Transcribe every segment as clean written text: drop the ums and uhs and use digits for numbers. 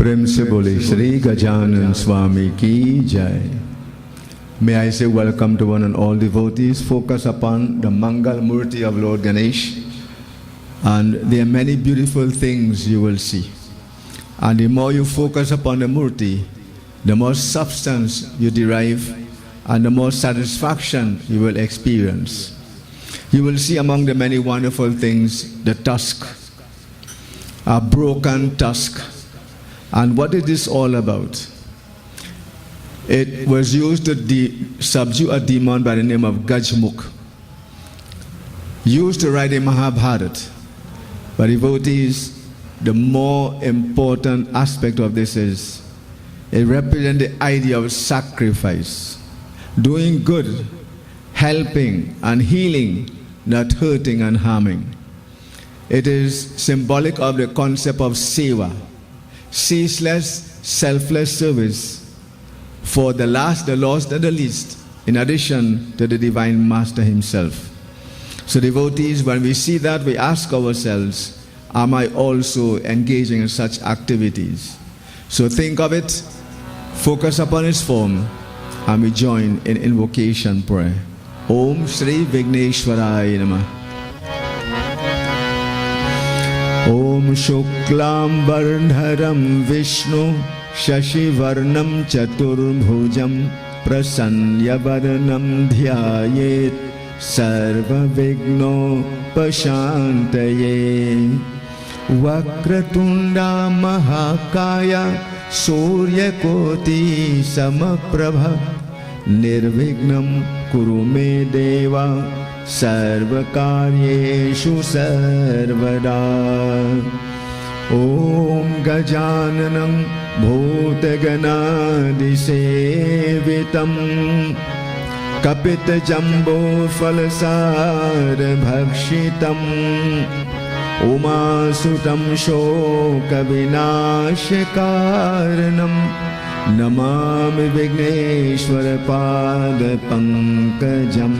प्रेम से बोले श्री गजानन स्वामी की जय. May I say welcome to one and all devotees. Focus upon the Mangal Murti of Lord Ganesh, and there are many beautiful things you will see. And the more you focus upon the Murti, the more substance you derive and the more satisfaction you will experience. You will see among the many wonderful things the tusk, a broken tusk. And what is this all about? It was used to subdue a demon by the name of Gajmukh, used to write a Mahabharata. But devotees, the more important aspect of this is, it represents the idea of sacrifice, doing good, helping and healing, not hurting and harming. It is symbolic of the concept of seva, ceaseless, selfless service for the last, the lost and the least, in addition to the Divine Master himself. So devotees, when we see that, we ask ourselves, am I also engaging in such activities? So think of it, focus upon its form, and we join in invocation prayer. Om Shri Vigneshwaraya Namah. Om Shuklam Varnharam Vishnu Shashi Varnam Chaturbhujam Prasanya Varnam Dhyayet Sarva Vigno Pashantaye Vakratunda Mahakaya Surya Koti Samaprabha Nirvignam Kurume Deva Sarvakaryeshu Sarvada. Om Gajananam Bhutaganadisevitam Kapita Jambo Falasar Bhakshitam Umasutam Shoka Vinashikaranam Namami Vigneshwara Pada Pankajam.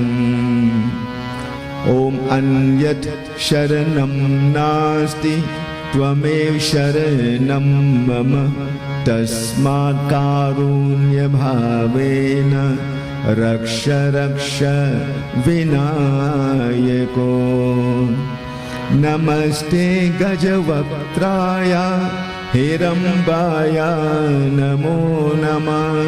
Om Anyat Sharanam Nasti Tvamev Sharanam Mama Tasmat Karunya Bhavena Raksha Raksha Vinayako. Namaste Gajavaktraya Hirambaya Namo Namah.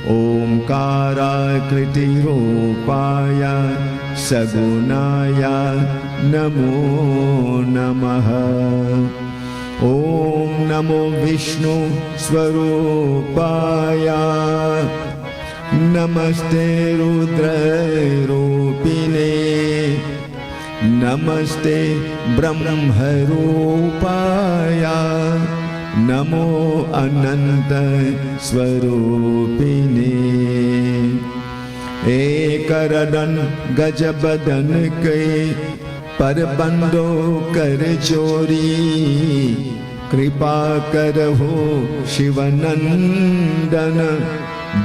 Omkara Kriti Rupaya Sagunaya Namo Namaha. Om Namo Vishnu Swarupaya Namaste Rudra Rupine Namaste Brahma Rupaya Namo Ananta Swarupine. Ekaradan Gajabadan Kai Parabando Karchori Kripa Karaho Shivanandana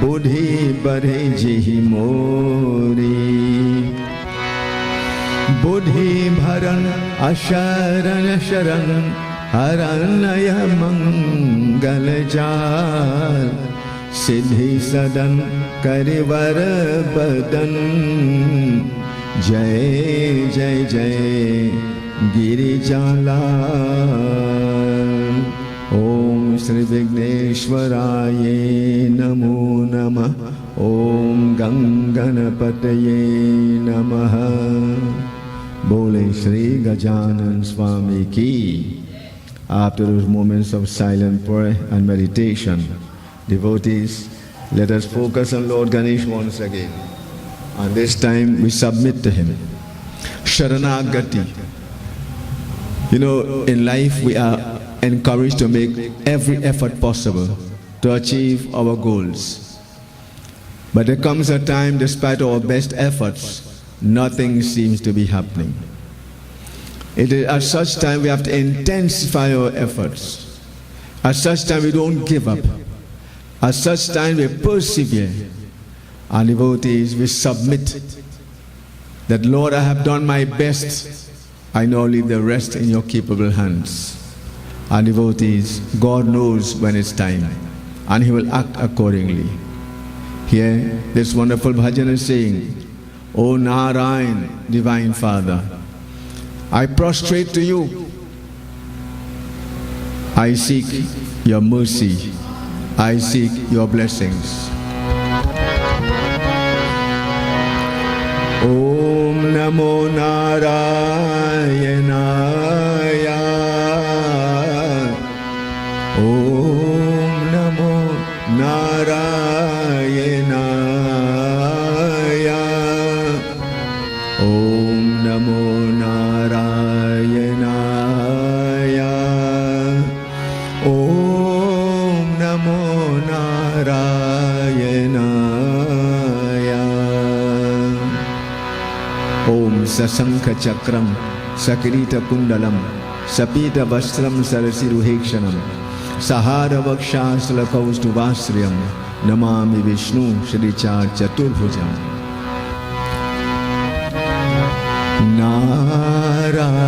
Buddhi Bare Jihimori. Buddhi Bharan Asharan Sharan Haranaya Mangalajal Siddhi Sadan Karivara Badan. Jai Jai Jai Girijala. Om Shri Vigneshwaraye Namo Namah. Om Ganganapataye Namaha. Bole Shri Gajanan Swami Ki. After those moments of silent prayer and meditation, devotees, let us focus on Lord Ganesh once again. And this time we submit to him. Sharanagati. You know, in life we are encouraged to make every effort possible to achieve our goals. But there comes a time, despite our best efforts, nothing seems to be happening. It is at such time we have to intensify our efforts. At such time we don't give up. At such time we persevere. And devotees, we submit that, Lord, I have done my best. I now leave the rest in your capable hands. Our devotees, God knows when it's time, and He will act accordingly. Here, this wonderful bhajan is saying, O Narayan, Divine Father, I prostrate to you. I seek your mercy. I seek your blessings. Om Namo Narayanaya. Om Namo Narayanaya. Om Namo Narayanaya. Om Namo Narayanaya. Om Sasankha Chakram Sakirita Kundalam Sapita Vastram Sarasiruhekshanam Sahara Vakshastalakaustuvasriyam Namami Vishnu Shricha Chaturbhujam. Narayana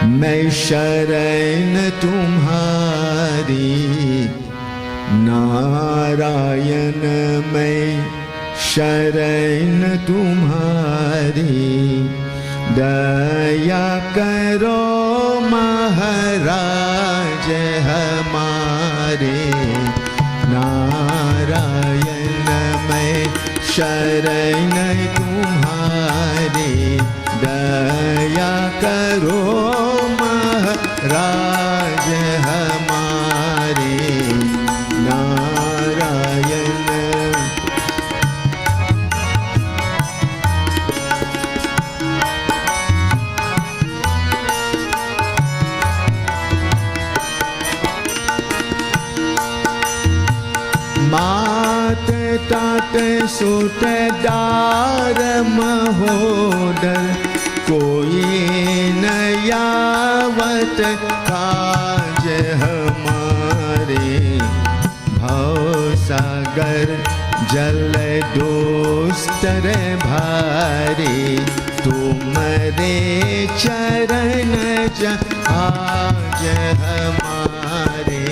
मैं शरण तुम्हारी, नारायण मैं शरण तुम्हारी, दया करो महाराज हमारे। नारायण मैं शरण तुम्हारी, दया करो महाराज हमारे। नारायण मात तात सुत दार महोदर, कोई न यावत काज हमारे। भव सागर जल दोस्तर भारी, तुमरे चरण आज हमारे।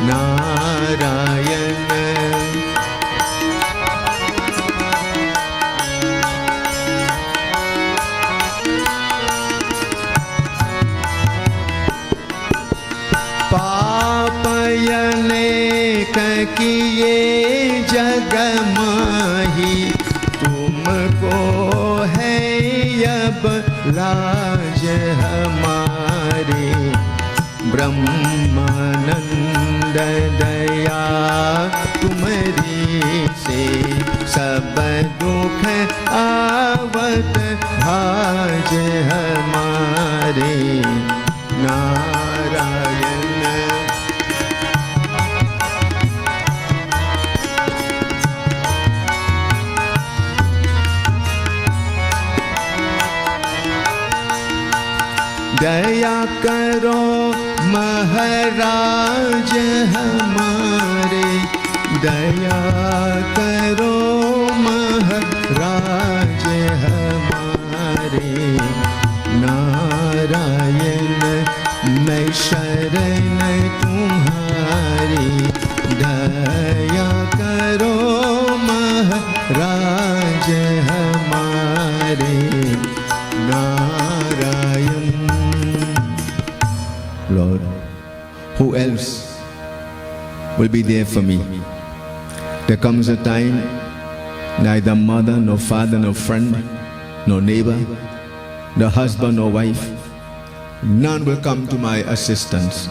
नारायण पापयनेक किए जग माही, तुमको है अब लाज हमारी। ब्रह्मानंद दया तुम्हारी से, सब दुख आवत भाज हमारे। नारायण दया करो महाराज हमारे, दया करो महाराज हमारे। नारायण मैं शरण तुम्हारी, दया करो महाराज हमारे। Narayan Lord, who else will be there for me? There comes a time neither mother, nor father, nor friend, nor neighbor, nor husband, nor wife, none will come to my assistance,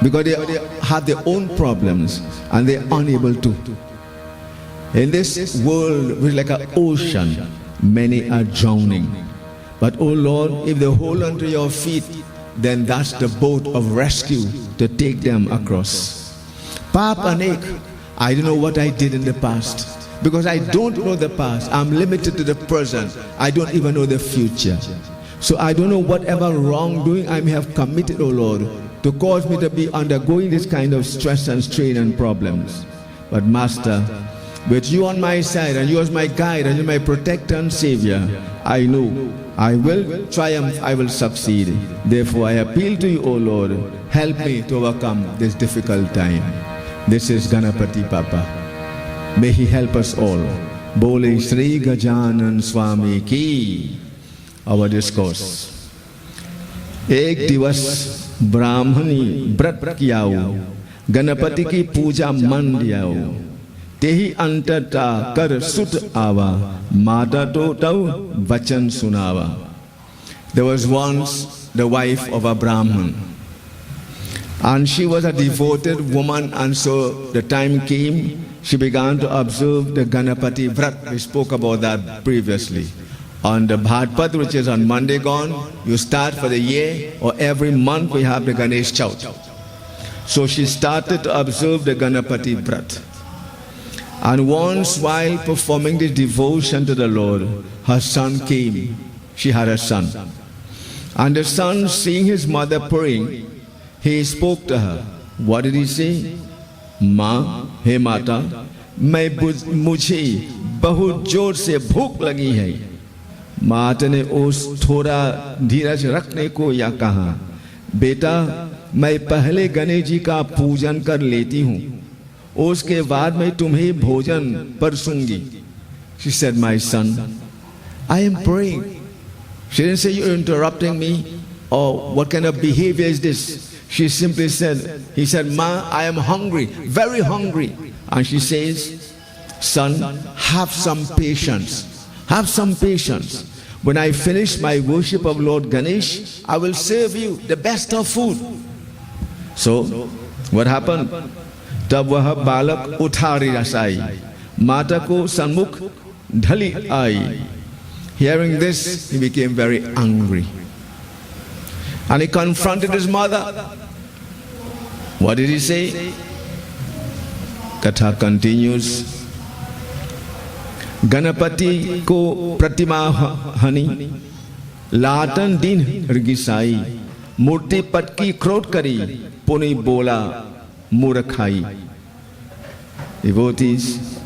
because they have their own problems and they are unable to. In this world, which is like an ocean, many are drowning. But oh Lord, if they hold onto your feet, then that's the boat of rescue to take them across. Papa Nek, I don't know what I did in the past, because I don't know the past. I'm limited to the present. I don't even know the future. So I don't know whatever wrongdoing I may have committed, oh Lord, to cause me to be undergoing this kind of stress and strain and problems. But Master, With you on my side, and you as my guide, and you my protector and savior, I know I will triumph, I will succeed. Therefore I appeal to you, O Lord, help me to overcome this difficult time. This is Ganapati Papa. May he help us all. Bole Shri Gajanan Swami ki. Our discourse. एक दिवस ब्राह्मणी व्रत कियाओ, गणपति की पूजा मन लियाओ, तेही अंतरता कर सुत आवा, माता तो तव वचन सुनावा. There was once the wife of a Brahman, and she was a devoted woman, and so the time came, she began to observe the Ganapati Vrat. We spoke about that previously. On the Bhadpat, which is on Monday gone, you start for the year, or every month we have the Ganesh Chout. So she started to observe the Ganapati Vrat. And once while performing this devotion to the Lord, her son came. She had a son. And the son, seeing his mother praying, he spoke to her. What did he say? Ma, hey mata, मुझे बहुत जोर से भूख लगी है. माता ने उस थोड़ा धीरज रखने को या कहा, बेटा मैं पहले गणेश जी का पूजन कर लेती हूँ, उसके बाद मैं तुम्हें भोजन परसूंगी. She said, my son, I am praying. She didn't say, you're interrupting me, or what kind of behavior is this? She simply said, he said, Ma, I am hungry, very hungry. And she says, son, have some patience. Have some patience. When I finish my worship of Lord Ganesh, I will serve you the best of food. So, what happened? तब वह बालक उठारी रसाई, माता को सन्मुख ढली आई. Hearing this, he became very angry. And he confronted his mother. What did he say? Katha continues. Ganpati को प्रतिमा हनी, लाटन दिन रगिसाई, मूर्ति पटकी क्रोध करी, पुनि बोला मूर्खाई. Devotees,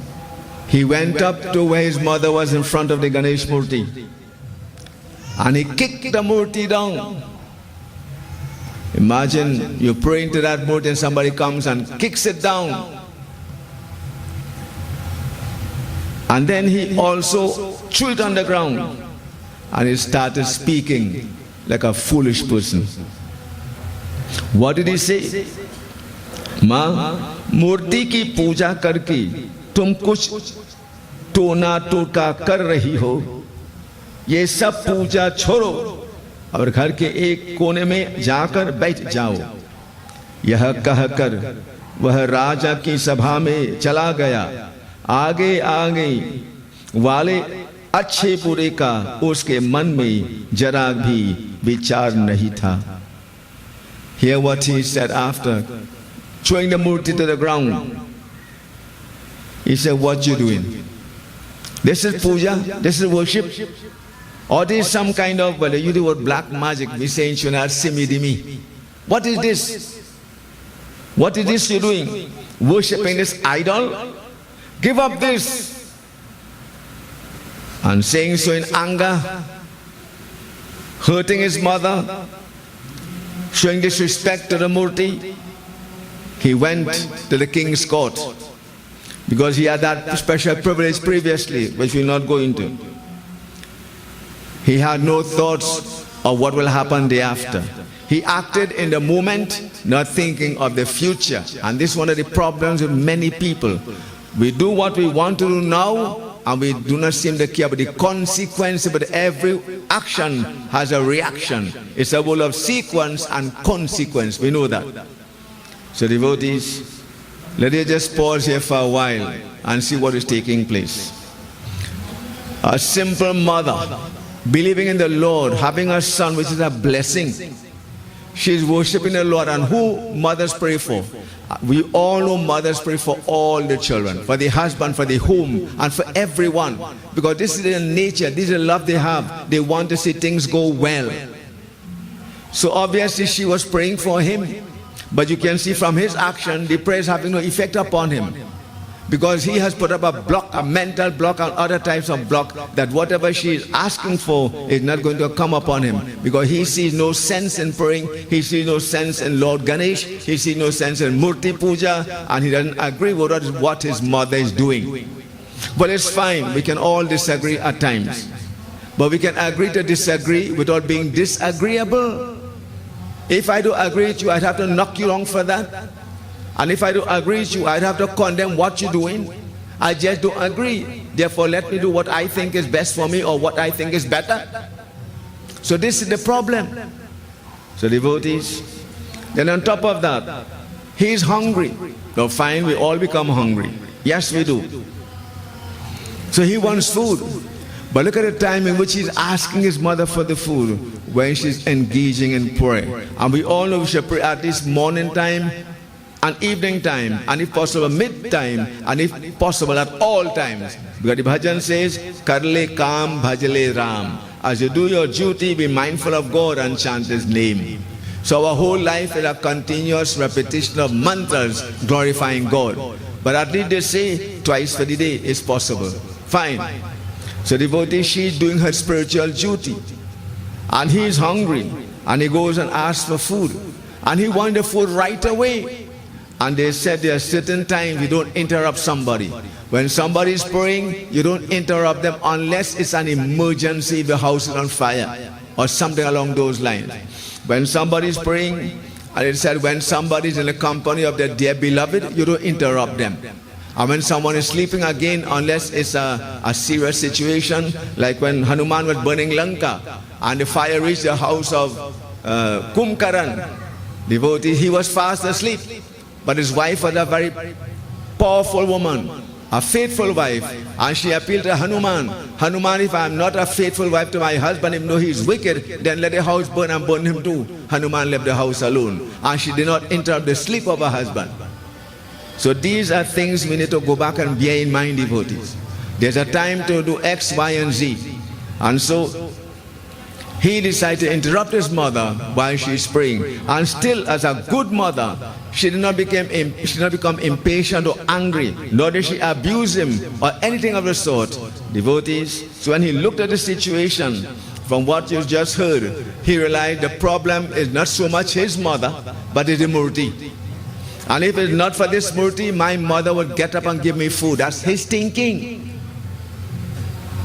he went up to where his mother was in front of the Ganesh Murti, and he kicked the Murti down. Imagine you're praying to that Murti and somebody comes and kicks it down. And then he also threw it on the ground, and he started speaking like a foolish person. What did he say? माँ, मूर्ति की पूजा करके तुम कुछ टोना टोटा कर रही हो, ये सब पूजा छोड़ो और घर के एक कोने में जाकर बैठ जाओ. यह कहकर वह राजा की सभा में चला गया. आगे आगे वाले अच्छे बुरे का उसके मन में जरा भी विचार नहीं था. Hear what he said after throwing the murti to the ground. He said, what you doing? This is puja? This is worship? Or this is some kind of, well, you do what black magic, we say in China, simidimi. What is this? What is this you're doing? Worshipping this idol? Give up this. And saying so in anger, hurting his mother, showing disrespect to the murti, he went to the king's court, because he had that special privilege previously, which we'll not go into. He had no thoughts of what will happen thereafter. He acted in the moment, not thinking of the future. And this is one of the problems with many people. We do what we want to do now, and we do not seem to care about the consequence, but every action has a reaction. It's a role of sequence and consequence. We know that. So devotees, let us just pause here for a while and see what is taking place. A simple mother, believing in the Lord, having a son, which is a blessing. She is worshipping the Lord. And who mothers pray for? We all know mothers pray for all the children, for the husband, for the home, and for everyone. Because this is their nature, this is the love they have. They want to see things go well. So obviously she was praying for him. But you can see from his action, the prayer is having no effect upon him. Because he has put up a block, a mental block and other types of block, that whatever she is asking for is not going to come upon him. Because he sees no sense in praying, he sees no sense in Lord Ganesh, he sees no sense in Murti Puja, and he doesn't agree with what his mother is doing. But it's fine, we can all disagree at times. But we can agree to disagree without being disagreeable. If I do agree with you, I'd have to knock you wrong for that. And if I do agree with you, I'd have to condemn what you're doing. I just don't agree. Therefore, let me do what I think is best for me or what I think is better. So this is the problem. So devotees, then on top of that, he is hungry. Now fine, we all become hungry. Yes, we do. So he wants food. But look at the time in which he's asking his mother for the food, when she's engaging in prayer. And we all know we should pray at least morning time and evening time, and if possible mid-time, and if possible at all times. Because the bhajan says, Karle Kam Bhajale Ram. As you do your duty, be mindful of God and chant His name. So our whole life is a continuous repetition of mantras glorifying God. But at least they say twice for the day is possible. Fine. So devotee, she is doing her spiritual duty. And he is hungry. And he goes and asks for food. And he wants the food right away. And they said there are certain times you don't interrupt somebody. When somebody is praying, you don't interrupt them unless it's an emergency, if the house is on fire or something along those lines. When somebody is praying, and it said when somebody is in the company of their dear beloved, you don't interrupt them. And when someone is sleeping again, unless it's a serious situation, like when Hanuman was burning Lanka and the fire reached the house of Kumkaran, devotee, he was fast asleep. But his wife was a very powerful woman, a faithful wife, and she appealed to Hanuman. Hanuman, if I am not a faithful wife to my husband, if no, he is wicked, then let the house burn and burn him too. Hanuman left the house alone, and she did not interrupt the sleep of her husband. So these are things we need to go back and bear in mind, devotees. There's a time to do X, Y, and Z. And so he decided to interrupt his mother while she is praying. And still, as a good mother, she did not become impatient or angry, nor did she abuse him or anything of the sort. Devotees, so when he looked at the situation, from what you just heard, he realized the problem is not so much his mother, but it's the Murti. And if it's not for this Murti, my mother would get up and give me food. That's his thinking.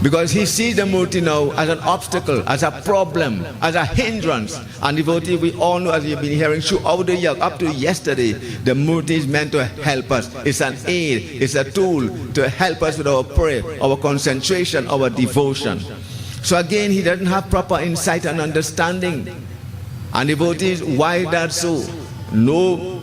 Because he sees the Murti now as an obstacle, as a problem, as a hindrance. And devotee, we all know, as you've been hearing throughout the year, up to yesterday, the Murti is meant to help us. It's an aid, it's a tool to help us with our prayer, our concentration, our devotion. So again, he doesn't have proper insight and understanding. And devotees, why is that so? No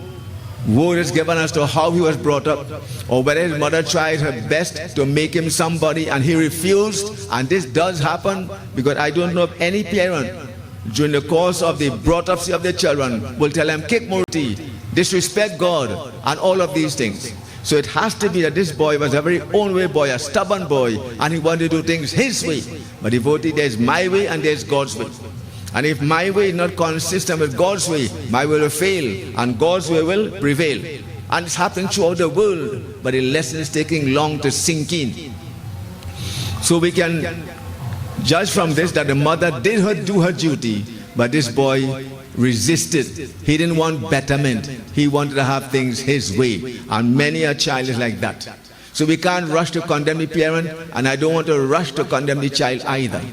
word is given as to how he was brought up, or whether his mother tried her best to make him somebody and he refused. And this does happen, because I don't know of any parent during the course of the brought up of their children will tell them, kick Murti, disrespect God, and all of these things. So it has to be that this boy was a very own way boy, a stubborn boy, and he wanted to do things his way. But devotee, there's my way and there's God's way. And if my way is not consistent with God's way, my way will fail and God's way will prevail. And it's happening throughout the world, but the lesson is taking long to sink in. So we can judge from this that the mother did do her duty, but this boy resisted. He didn't want betterment. He wanted to have things his way. And many a child is like that. So we can't rush to condemn the parent, and I don't want to rush to condemn the child either.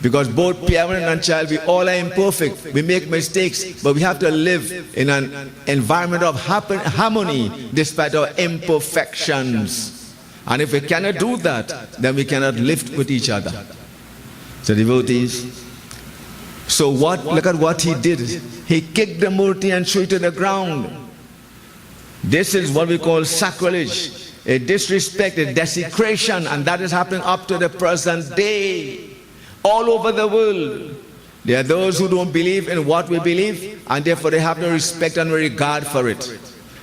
Because both parent and child, we all are imperfect. We make mistakes, but we have to live in an environment of harmony despite our imperfections. And if we cannot do that, then we cannot live with each other. So devotees, so look at what he did. He kicked the Murti and threw it to the ground. This is what we call sacrilege, a disrespect, a desecration, and that is happening up to the present day. All over the world, there are those who don't believe in what we believe, and therefore they have no respect and no regard for it.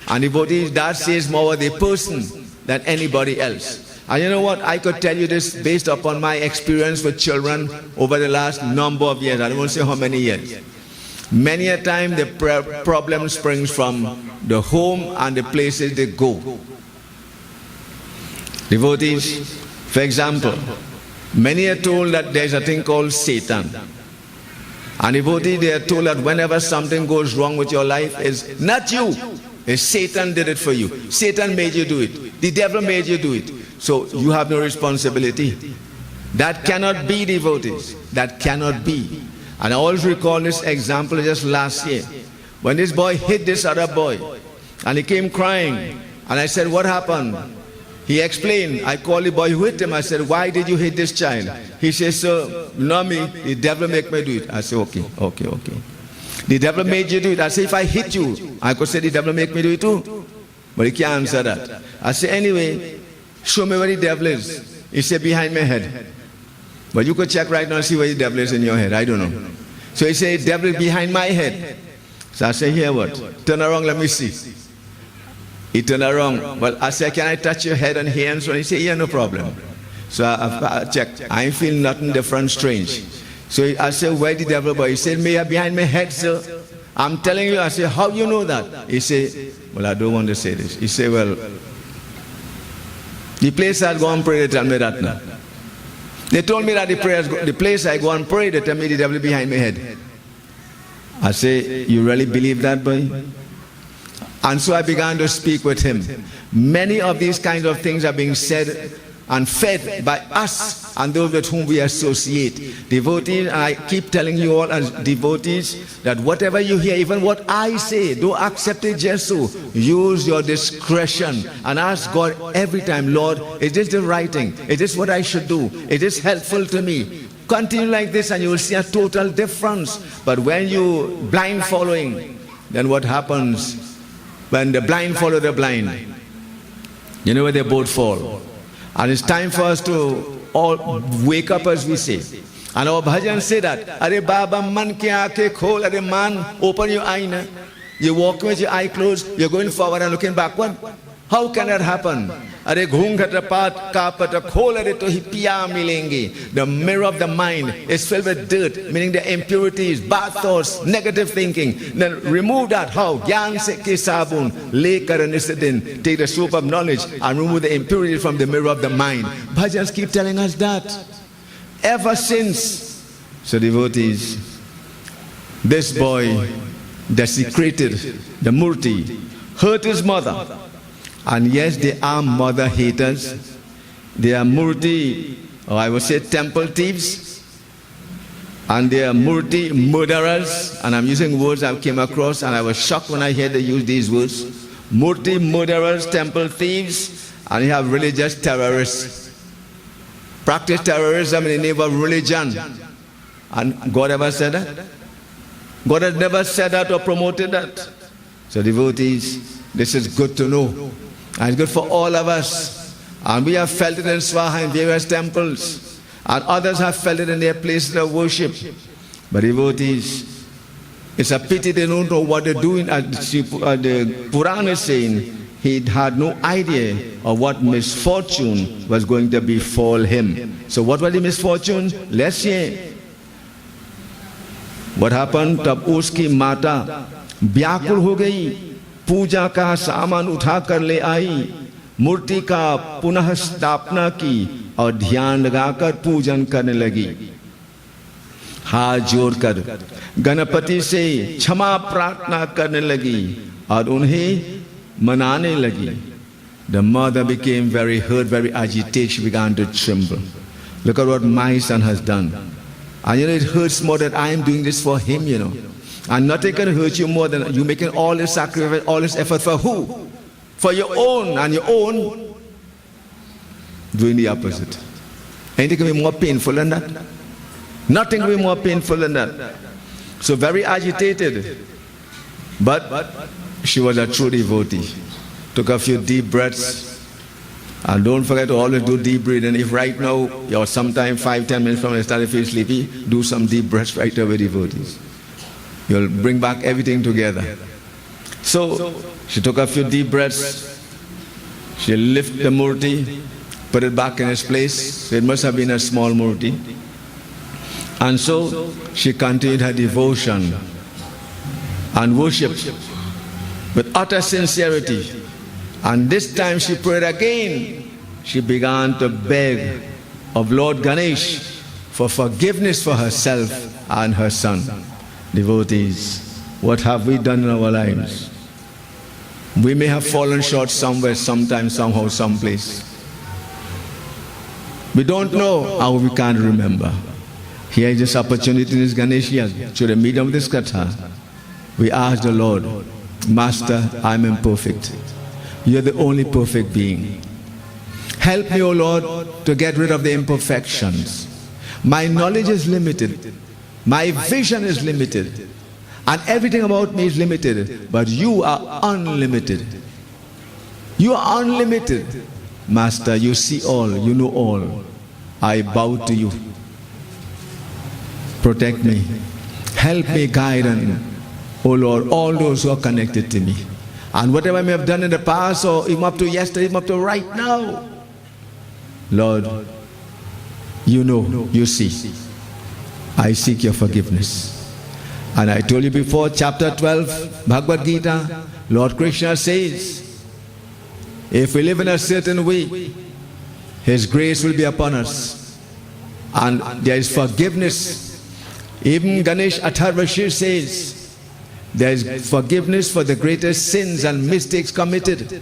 And devotees, that says more of the person than anybody else. And you know what? I could tell you this based upon my experience with children over the last number of years. I don't want to say how many years. Many a time the problem springs from the home and the places they go. Devotees, for example, many are told that there's a thing called Satan. And devotees, they are told that whenever something goes wrong with your life, it's not you. It's Satan did it for you. Satan made you do it. The devil made you do it. So you have no responsibility. That cannot be, devotees. That cannot be. And I always recall this example just last year. When this boy hit this other boy, and he came crying, and I said, what happened? He explained. I called the boy who hit him. I said, why did you hit this child? He says, sir, not me. The devil make me do it. I said, okay. The devil made you do it. I said, if I hit you, I could say the devil make me do it too. But he can't answer that. I said, anyway, show me where the devil is. He said, behind my head. But you could check right now and see where the devil is in your head. I don't know. So he said, the devil is behind my head. So I said, here what? Turn around, let me see. He turned around. Well, I said, can I touch your head and hands? So he said, yeah, no problem. So I checked. I ain't feel nothing different, strange. So I said, where the devil boy? He said, may I behind my head, sir? I'm telling you. I said, how do you know that? He said, well, I don't want to say this. He said, well, the place I go and pray, they tell me that now. They told me that the place I go and pray, they tell me the devil behind my head. I say, you really believe that, boy? And so I began to speak with him. Many of these kinds of things are being said and fed by us and those with whom we associate. Devotees, I keep telling you all as devotees that whatever you hear, even what I say, don't accept it just so. Use your discretion and ask God every time, Lord, is this the right thing? Is this what I should do? Is this helpful to me? Continue like this and you will see a total difference. But when you blind following, then what happens? When the blind follow the blind, you know where they both fall. And it's time for us to all wake up, as we say. And our bhajan say that, Are Baba man ki aake khol, are man, open your eye na. You walk with your eye closed, you're going forward and looking backward. How can that happen? Are ghungat paat kapat khol are to hi piya milenge. The mirror of the mind is filled with dirt, meaning the impurities, bad thoughts, negative thinking. Then remove that. How? Gyan se ke sabun le karanisidin. Take the soap of knowledge and remove the impurity from the mirror of the mind. Bhajans keep telling us that. Ever since. So devotees, this boy desecrated the murti, hurt his mother. And yes, they are mother haters. They are murti, or I would say temple thieves. And they are murti murderers. And I'm using words I came across and I was shocked when I heard they use these words. Murti murderers, temple thieves, and you have religious terrorists. Practice terrorism in the name of religion. And God ever said that? God has never said that or promoted that. So devotees, this is good to know. And it's good for all of us. And we have felt it in Swaha in various temples. And others have felt it in their places of worship. But devotees, it's a pity they don't know what they're doing. The Purana is saying he had no idea of what misfortune was going to befall him. So what was the misfortune? Let's hear. What happened? Tab uski mata vyakul ho gayi. पूजा का सामान उठा कर ले आई, मूर्ति का पुनः स्थापना की और ध्यान लगाकर पूजन करने लगी। हाथ जोड़कर गणपति से क्षमा प्रार्थना करने लगी और उन्हें मनाने लगी। The mother became very hurt, very agitated. She began to tremble. Look at what my son has done. And it hurts more that I am doing this for him, And nothing can hurt you more than you making all this sacrifice, all this effort for who? For your own, and your own doing the opposite. Anything can be more painful than that? Nothing can be more painful than that. So very agitated. But she was a true devotee. Took a few deep breaths. And don't forget to always do deep breathing. If right now, or sometime 5-10 minutes from now you start to feel sleepy, do some deep breaths right away, devotees. You'll bring back everything together. So she took a few deep breaths. She lifted the murti, put it back in its place. It must have been a small murti. And so she continued her devotion and worship with utter sincerity. And this time she prayed again. she began to beg of Lord Ganesh for forgiveness for herself and her son. Devotees, what have we done in our lives? We may have fallen short somewhere, sometime, somehow, someplace. We don't know, or we can't remember. Here is this opportunity in this Ganesh Yagya, through the medium of this Katha. We ask the Lord, Master, I am imperfect. You are the only perfect being. Help me, O Lord, to get rid of the imperfections. My knowledge is limited. My vision is limited. And everything about me is limited. But you are unlimited. You are unlimited. Master, you see all, you know all. I bow to you. Protect me. Help me, guide and, O Lord, all those who are connected to me. And whatever I may have done in the past, or even up to yesterday, even up to right now, Lord, you know, you see. I seek your forgiveness. And I told you before, chapter 12, Bhagavad Gita, Lord Krishna says, if we live in a certain way, His grace will be upon us. And there is forgiveness. Even Ganesh Atharvashir says, there is forgiveness for the greatest sins and mistakes committed.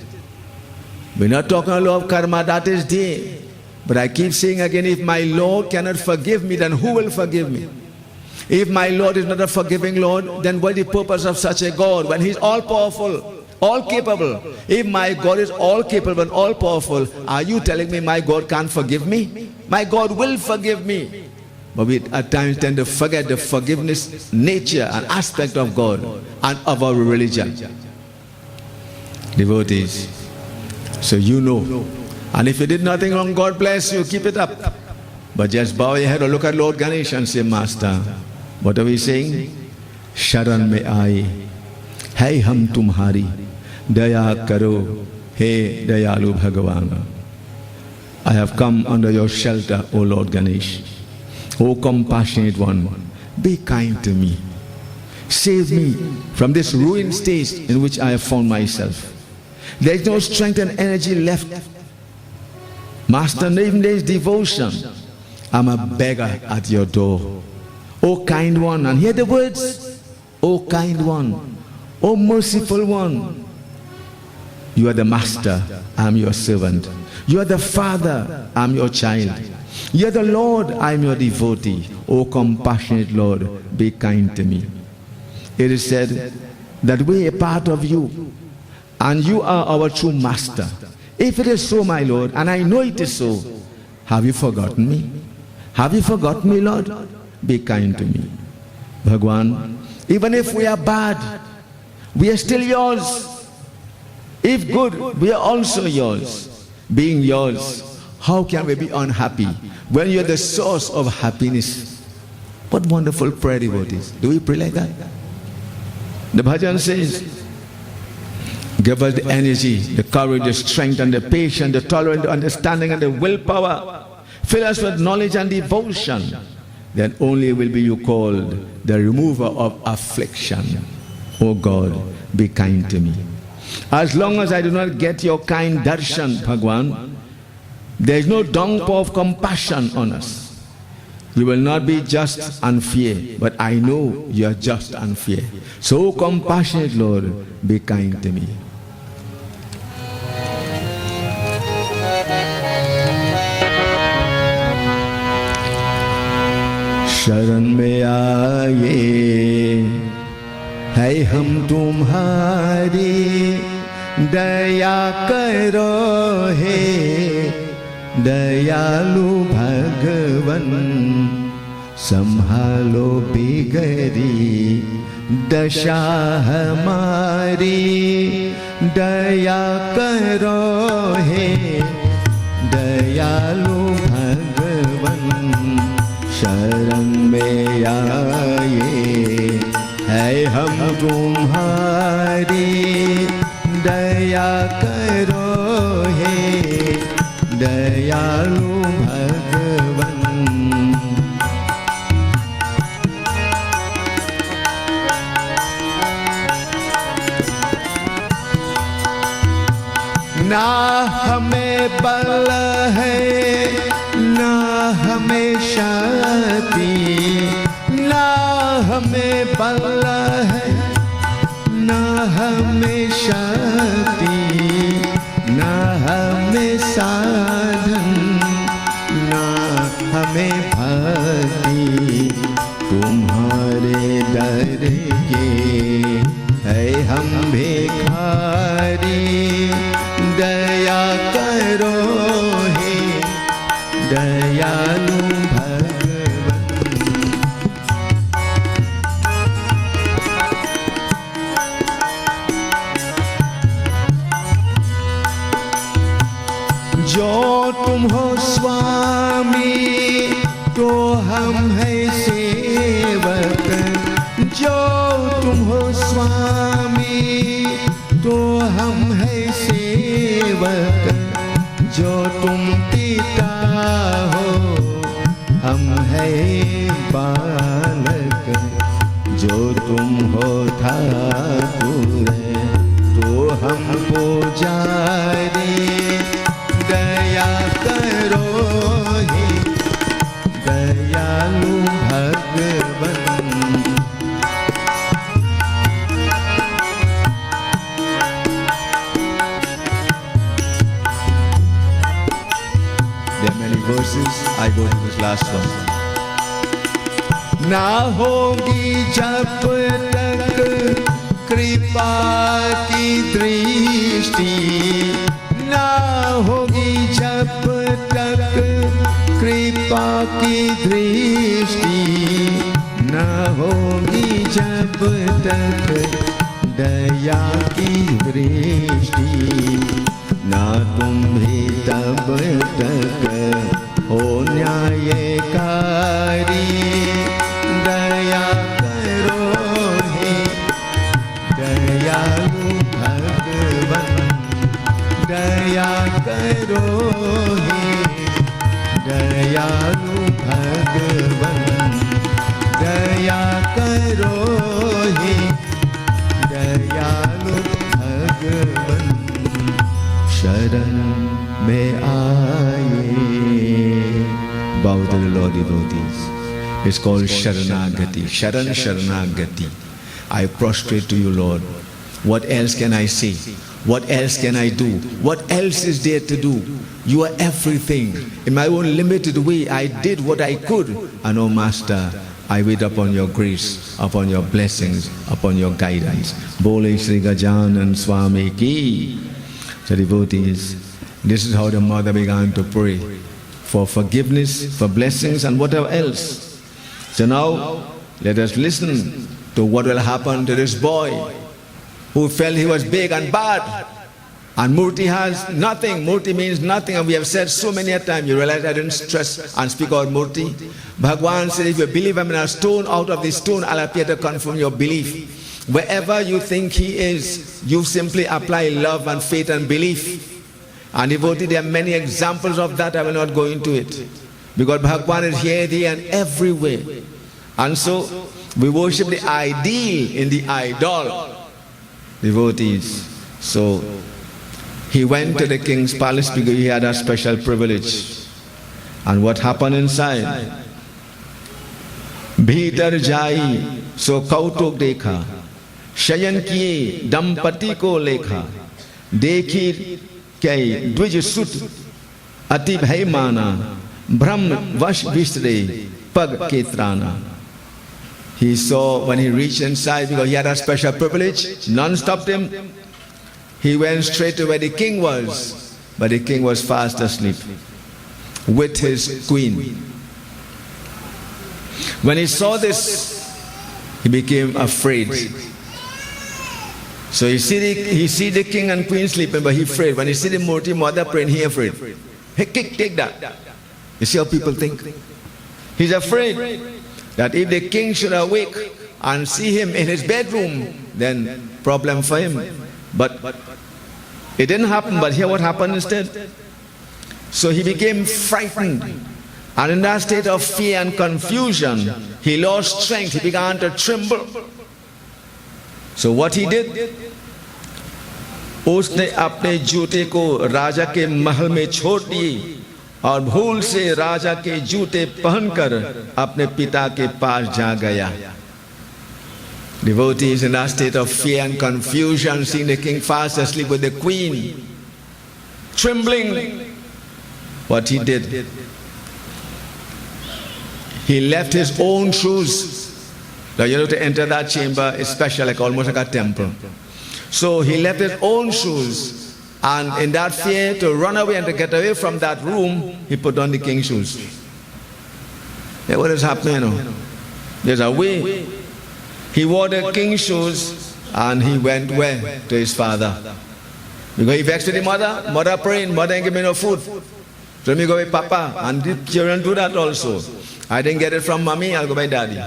We're not talking a lot of karma, that is there. But I keep saying again, if my Lord cannot forgive me, then who will forgive me? If my Lord is not a forgiving Lord, then what is the purpose of such a God when He's all-powerful, all-capable? If my God is all-capable and all-powerful, are you telling me my God can't forgive me? My God will forgive me. But we at times tend to forget the forgiveness nature and aspect of God and of our religion. Devotees, so you know. And if you did nothing wrong, God bless you, keep it up. But just bow your head or look at Lord Ganesh and say, Master, what are we saying? Sharan mein aaye, hai hum tumhari, daya karo, he dayalu Bhagavan. I have come under your shelter, O Lord Ganesh. O compassionate one, be kind to me. Save me from this ruined state in which I have found myself. There is no strength and energy left. Master, even there is devotion. I'm a beggar at your door. O kind one, and hear the words. O kind one, O merciful one. You are the master, I'm your servant. You are the father, I'm your child. You are the Lord, I'm your devotee. O compassionate Lord, be kind to me. It is said that we are part of you, and you are our true master. If it is so, my Lord, and I know it is so, have you forgotten me? Have you forgotten me, Lord? Be kind to me. Bhagwan, even if we are bad, we are still yours. If good, we are also yours. Being yours, how can we be unhappy when you are the source of happiness? What wonderful prayer, devotees. Do we pray like that? The bhajan says, give us the energy, the courage, the strength and the patience, the tolerance, the understanding and the willpower. Fill us with knowledge and devotion. Then only will be you called the remover of affliction. O God, be kind to me. As long as I do not get your kind darshan, Bhagwan, there is no downpour of compassion on us. You will not be just and fair, but I know you are just and fair. So compassionate Lord, be kind to me. शरण में आए है हम तुम्हारी दया करो हे दयालु भगवन संभालो बिगड़ी दशा हमारी दया करो हे दयालु भगवन शरण में आए है हम तुम्हारी दया करो हे दयालु भगवन ना हमें बल है ना हमें शक्ति, ना हमें बल है, ना हमें शक्ति, ना हमें साधन, ना हमें भक्ति। तुम्हारे दर के है हम भिखारी, दया करो हे दयालु भगवान। जो तुम हो स्वामी तो हम है सेवक, जो तुम हो स्वामी तो हम है सेवक, जो तुम पिता हो हम है बालक, जो तुम हो ठाकुर तो हम पुजारी। दया करो हे दयालु भगवान। There are many verses. I go to this last one. ना होगी जब तक कृपा की दृष्टि, ना होगी जब तक कृपा की दृष्टि, ना होगी जब तक दया की दृष्टि, ना तुम भी तब तक हो न्यायकारी। दया करो हे दयालु भगवान, दया करो हे दयालु भगवान, दया करो हे दयालु भगवान। शरण में आए। Bow to the Lord, devotees. It's called Sharanagati. Sharan Sharanagati. I prostrate to you, Lord. What else can I say? What else can I do? What else is there to do? You are everything. In my own limited way, I did what I could. And oh Master, I wait upon your grace, upon your blessings, upon your guidance. Bole Shri Gajanan Swami Ki. So devotees, this is how the mother began to pray for forgiveness, for blessings and whatever else. So now, let us listen to what will happen to this boy who felt he was big and bad. And Murti has nothing. Murti means nothing. And we have said so many a time, you realize I didn't stress and speak about Murti. Bhagwan said, if you believe I'm in a stone, out of this stone I'll appear to confirm your belief. Wherever you think he is, you simply apply love and faith and belief. And devotee, there are many examples of that. I will not go into it. Because Bhagwan is here, there and everywhere. And so, we worship the ideal in the idol. Devotees. So, he went to the king's palace because he had a special privilege. And what happened inside? Bhitar jai, so kautuk dekha. Shayan kiye, dampati ko lekha. Dekhi kya dvij sut, ati bhai mana. Brahm vash vistre, pag ketrana. He saw when he reached inside, because he had a special privilege, none stopped him. He went straight to where the king was, but the king was fast asleep with his queen. When he saw this, he became afraid. So he see the king and queen sleeping, but he afraid. When he see the Murti mother praying, he afraid. Hey, take that. You see how people think? He's afraid that if the king should awake and see him in his bedroom, then problem for him. But it didn't happen, but hear what happened instead. So he became frightened. And in that state of fear and confusion, he lost strength. He began to tremble. So what he did? उसने अपने जूते को राजा के महल में छोड़ दिए और भूल से राजा के जूते पहनकर अपने पिता के पास जा गया. Devotees in a state of fear and confusion, seeing the king fast asleep with the queen, trembling. What he did, he left his own shoes. Now you know, to enter that chamber is special, like almost like a temple. So he left his own shoes, and in that fear to run away and to get away from that room, he put on the king's shoes. Yeah, what is happening now? There's a way. He wore the king's shoes and he went where? To his father. Because he vexed with the mother. Mother praying, mother ain't give me no food. So let me go with Papa. And the children do that also. I didn't get it from mommy, I'll go by daddy.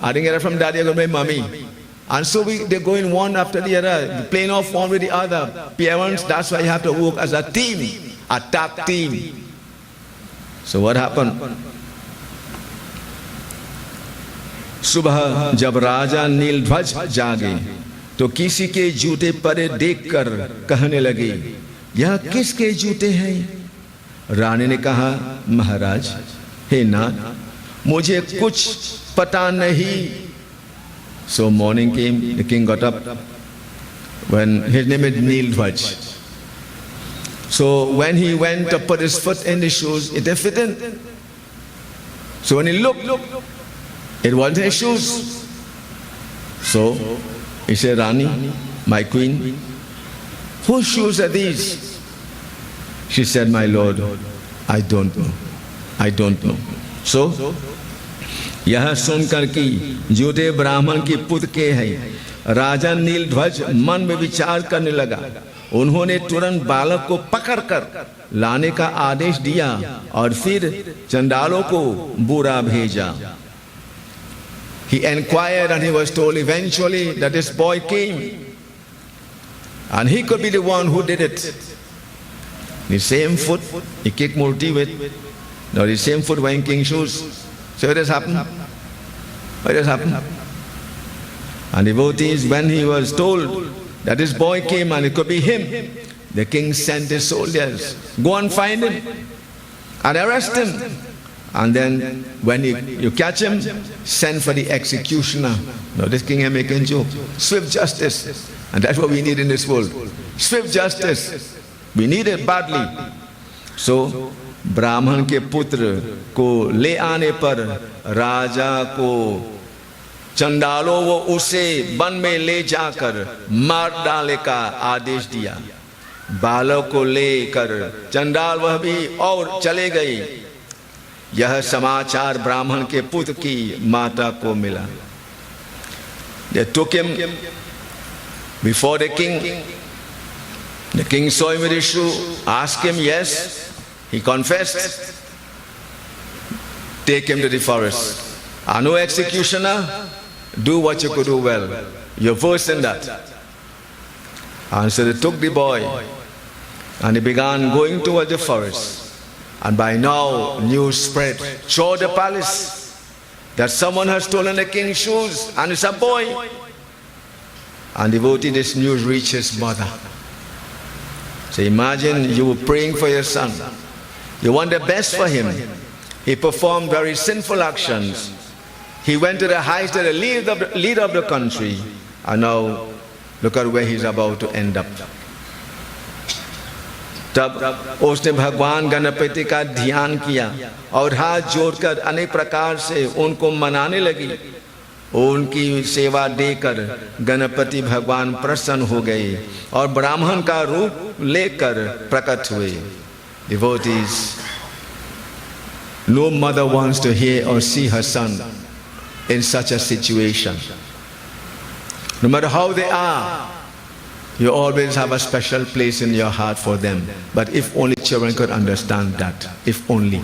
I didn't get it from daddy, I'll go by mommy. And so they're going one after the other, playing off one with the other. Parents, that's why you have to work as a team, a tag team. So what happened? सुबह जब राजा नीलध्वज जागे तो किसी के जूते पड़े देखकर कहने लगे, यह किसके जूते हैं? रानी ने कहा, महाराज, हे नाथ, मुझे कुछ पता नहीं. So morning came, the king got up. When his name is Neeldhwaj. So when he went to put his foot in the shoes, it didn't fit in. So when he looked, it wasn't his shoes. So he said, Rani, my queen, whose shoes are these? She said, my lord, I don't know. I don't know. So यह सुनकर कि जूते ब्राह्मण की पुत्र के हैं, राजा नीलध्वज मन में विचार करने लगा. उन्होंने तुरंत बालक को पकड़कर लाने का आदेश दिया और फिर चंडालों को बुरा भेजा. He inquired and he was told eventually that this boy came and he could be the one who did it. The same foot he kicked Murti with, now the same foot wearing king's shoes. So what has happened? What has happened? And devotees, when he was told that this boy came and it could be him, the king sent his soldiers, go and find him and arrest him. And then when you catch him, send for the executioner. Now this king is making joke. Swift justice. And that's what we need in this world. Swift justice. We need it badly. So ब्राह्मण के पुत्र को ले आने पर राजा को चंडालों वो उसे वन में ले जाकर मार डालने का आदेश दिया. बालक को लेकर चंडाल वह भी और चले गए. यह समाचार ब्राह्मण के पुत्र की माता को मिला. They took him before the king. The king saw him with his shoe, asked him, yes. He confessed. Take him to the forest. No executioner, do what you could do well. You're versed in that. And so they took the boy and he began going towards the forest. And by now news spread through the palace that someone has stolen the king's shoes and it's a boy. And devotee, this news reached his mother. So imagine you were praying for your son. You want the best for him. He performed very sinful actions. He went to the heights to the leader of the country. And now look at where he's about to end up. तब उसने भगवान गणपति का ध्यान किया और हाथ जोड़कर अनेक प्रकार से उनको मनाने लगी. उनकी सेवा देकर गणपति भगवान प्रसन्न हो गए और ब्राह्मण का रूप लेकर प्रकट हुए. Devotees, no mother wants to hear or see her son in such a situation. No matter how they are, you always have a special place in your heart for them. But if only children could understand that, if only.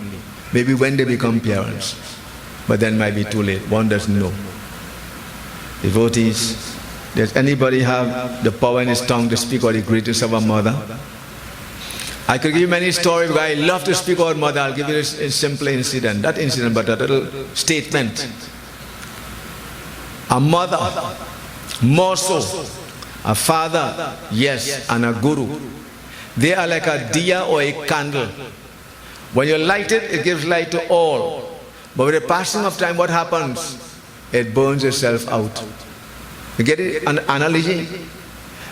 Maybe when they become parents, but then might be too late. One doesn't know. Devotees, does anybody have the power in his tongue to speak of the greatness of a mother? I could give you many stories, but I love to speak about mother. I'll give you a simple incident. Not incident, but a little statement. A mother, more so. A father, yes, and a guru. They are like a diya or a candle. When you light it, it gives light to all. But with the passing of time, what happens? It burns itself out. You get it? An analogy?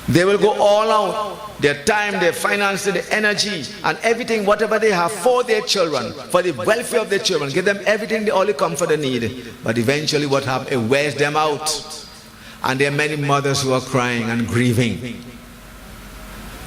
They will go all out, their time, their finances, their energy, and everything, whatever they have for their children, for the welfare of their children. Give them everything, all the comfort they need. But eventually what happens? It wears them out. And there are many mothers who are crying and grieving.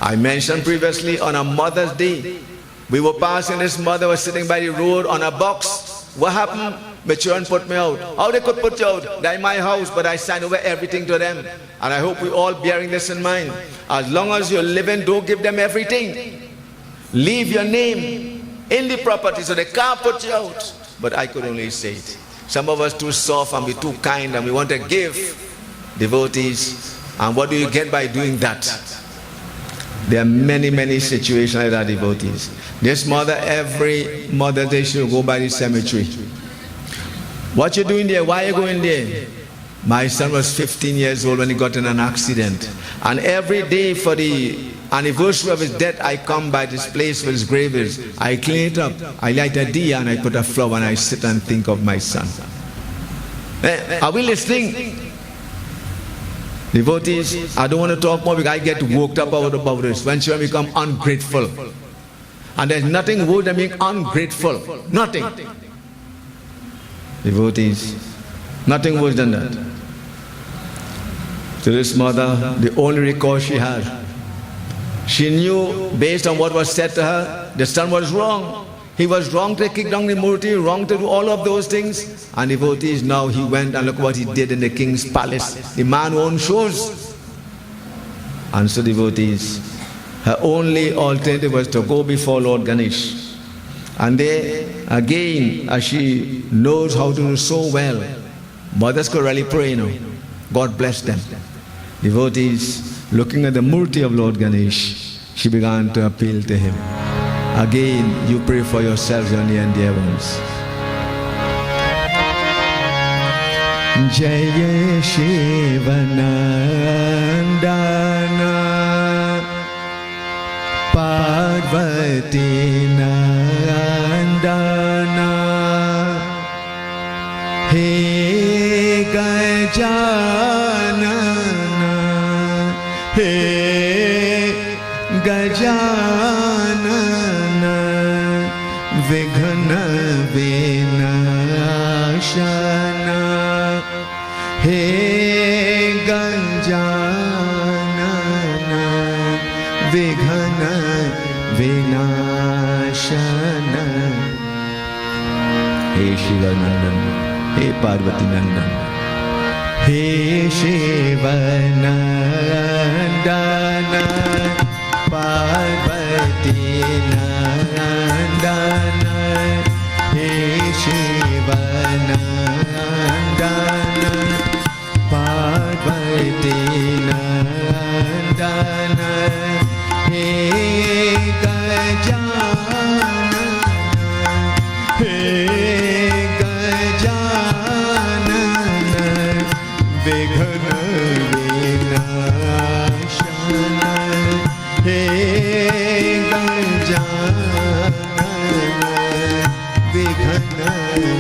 I mentioned previously on a Mother's Day, we were passing, this mother was sitting by the road on a box. What happened? My children put me out. How they could put you out? They're in my house, but I signed over everything to them. And I hope we all bearing this in mind. As long as you're living, don't give them everything. Leave your name in the property so they can't put you out. But I could only say it. Some of us too soft and we too kind and we want to give devotees. And what do you get by doing that? There are many, many situations like that, devotees. This mother, every Mother's Day, she'll go by the cemetery. What you doing there? Why are you going there? My son was 15 years old when he got in an accident. And every day for the anniversary of his death, I come by this place where his grave is. I clean it up. I light a diya and I put a flower and I sit and think of my son. Are we listening? Devotees, I don't want to talk more because I get worked up about this. When children become ungrateful. And there's nothing worse than being ungrateful. Nothing. Devotees, nothing worse than that. To this mother, the only recourse she had, she knew based on what was said to her, the son was wrong. He was wrong to kick down the murti, wrong to do all of those things. And devotees, now he went and look what he did in the king's palace. The man who owned shoes. And so devotees, her only alternative was to go before Lord Ganesh. And there, again, as she knows how to do so well, mothers could really pray, God bless them. Devotees, looking at the murti of Lord Ganesh, she began to appeal to him. Again, you pray for yourselves, your near and dear ones. Jaya Shivanandana Parvati Nandana He Gajanana He Gajanana Vighna Vinashana He Gajanana Vighna Vinashana. He Shivanandan, He Parvati Nandan, He Shivanandana Parvati Nandana He Shivanandana Parvati Nandana He Gajanana He Gajanana Vighna Vinashana He Gajanana Vighna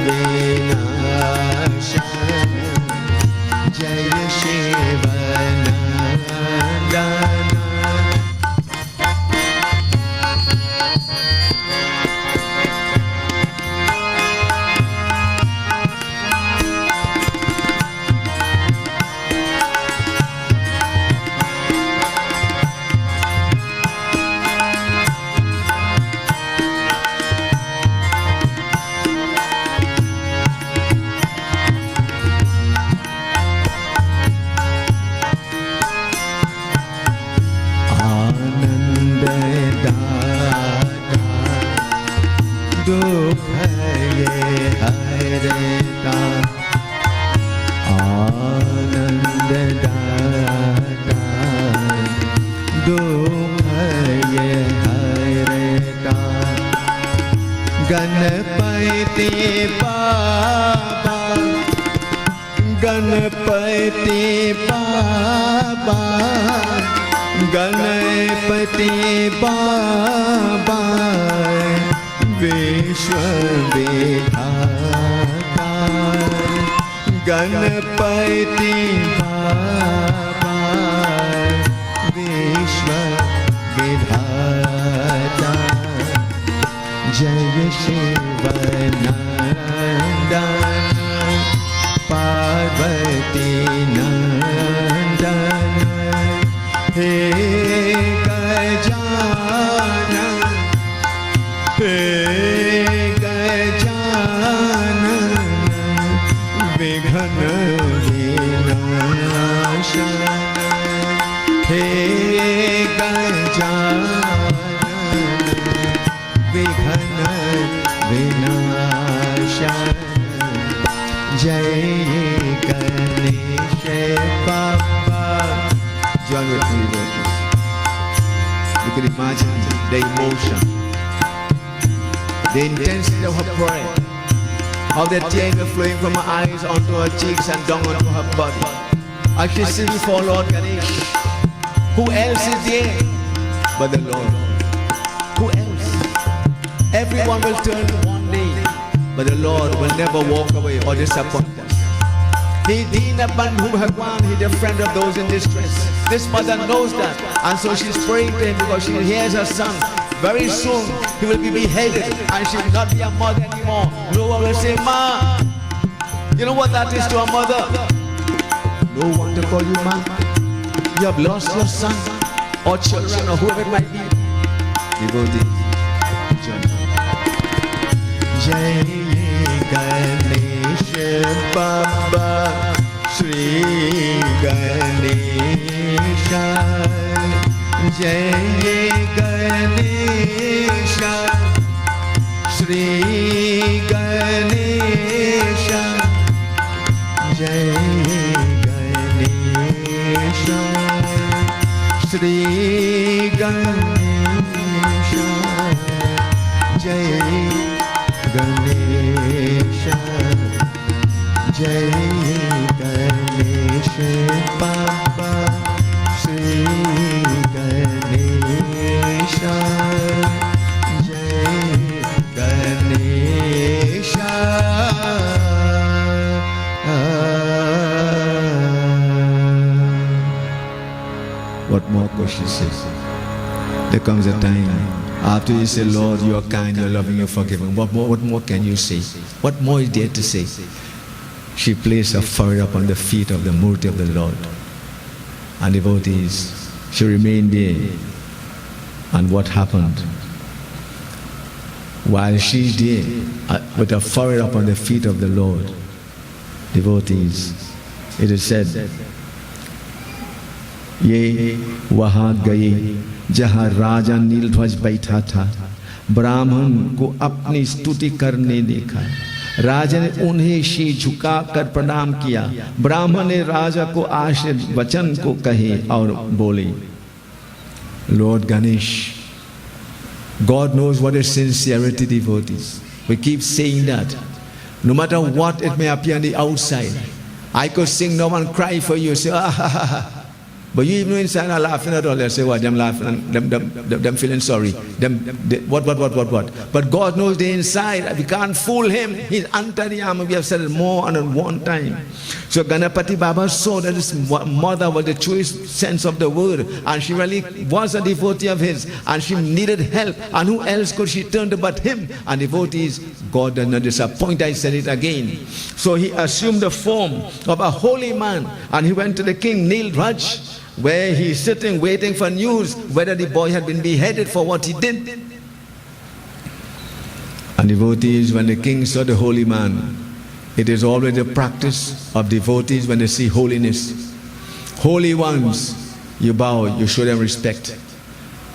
Vinashana Jaya Shivanandana. Ganapati Baba, Ganapati Baba, विश्वविधाता Ganpati बाबा विश्वविधाता जय शिवनंदन पार्वती नंदन हे गजानन हे गजानन विघ्न विनाशन हे गजानन विघ्न विनाशन जय गणेश बाबा। Join with me, devotees. You can imagine the emotion, the intensity of her prayer, how the tears were flowing from her eyes onto her cheeks and down onto her body. As she sits before Lord Ganesh, who else is there but the Lord? Who else? Everyone will turn one day, but the Lord will never walk away or disappoint us. He Deenabandhu Bhagwan, He the friend of those in distress. This mother knows that, and so she's praying to Him because she hears her son. Very soon he will be beheaded and she will not be a mother anymore. No one will say, Ma. You know what that is to a mother? No one to call you Ma. You have lost your son or children or whoever it might be. Devotees, join me. Jai Ganesh Baba Shri Ganesha Jai Ganesha Shri Ganesha Jai Ganesha Shri Ganesha Jai Ganesha Jai Ganesha Baba Shri Ganesha Jai Ganesha. What more could she say? There comes a time after you say, Lord, you are kind, you are loving, you are forgiving. What more can you say? What more is there to say? She placed her forehead upon the feet of the Murti of the Lord. And devotees, she remained there. And what happened? While she's there, with her forehead upon the feet of the Lord, devotees, it is said, ये वहाँ गए जहाँ राजा नीलध्वज बैठा था, ब्राह्मण को अपनी स्तुति करने देखा। राजा ने उन्हें शीश झुकाकर प्रणाम किया। ब्राह्मण ने राजा को आशीर्वचन को कहे और बोले, Lord Ganesh, God knows what is sincerity, devotees. We keep saying that. No matter what it may appear on the outside, I could sing No One Cry for you, say, ah, ha, ha, ha. But you even inside are laughing at all. They say, what? Them laughing, them feeling sorry. What? But God knows the inside. We can't fool Him. He's under the armor. We have said it more than one time. So Ganapati Baba saw that his mother was the truest sense of the word, and she really was a devotee of His, and she needed help. And who else could she turn to but Him? And devotees, God does not disappoint. I said it again. So he assumed the form of a holy man, and he went to the king Nildhwaj, where he's sitting waiting for news whether the boy had been beheaded for what he did. And devotees, when the king saw the holy man, it is always the practice of devotees when they see holiness. Holy ones, you bow, you show them respect.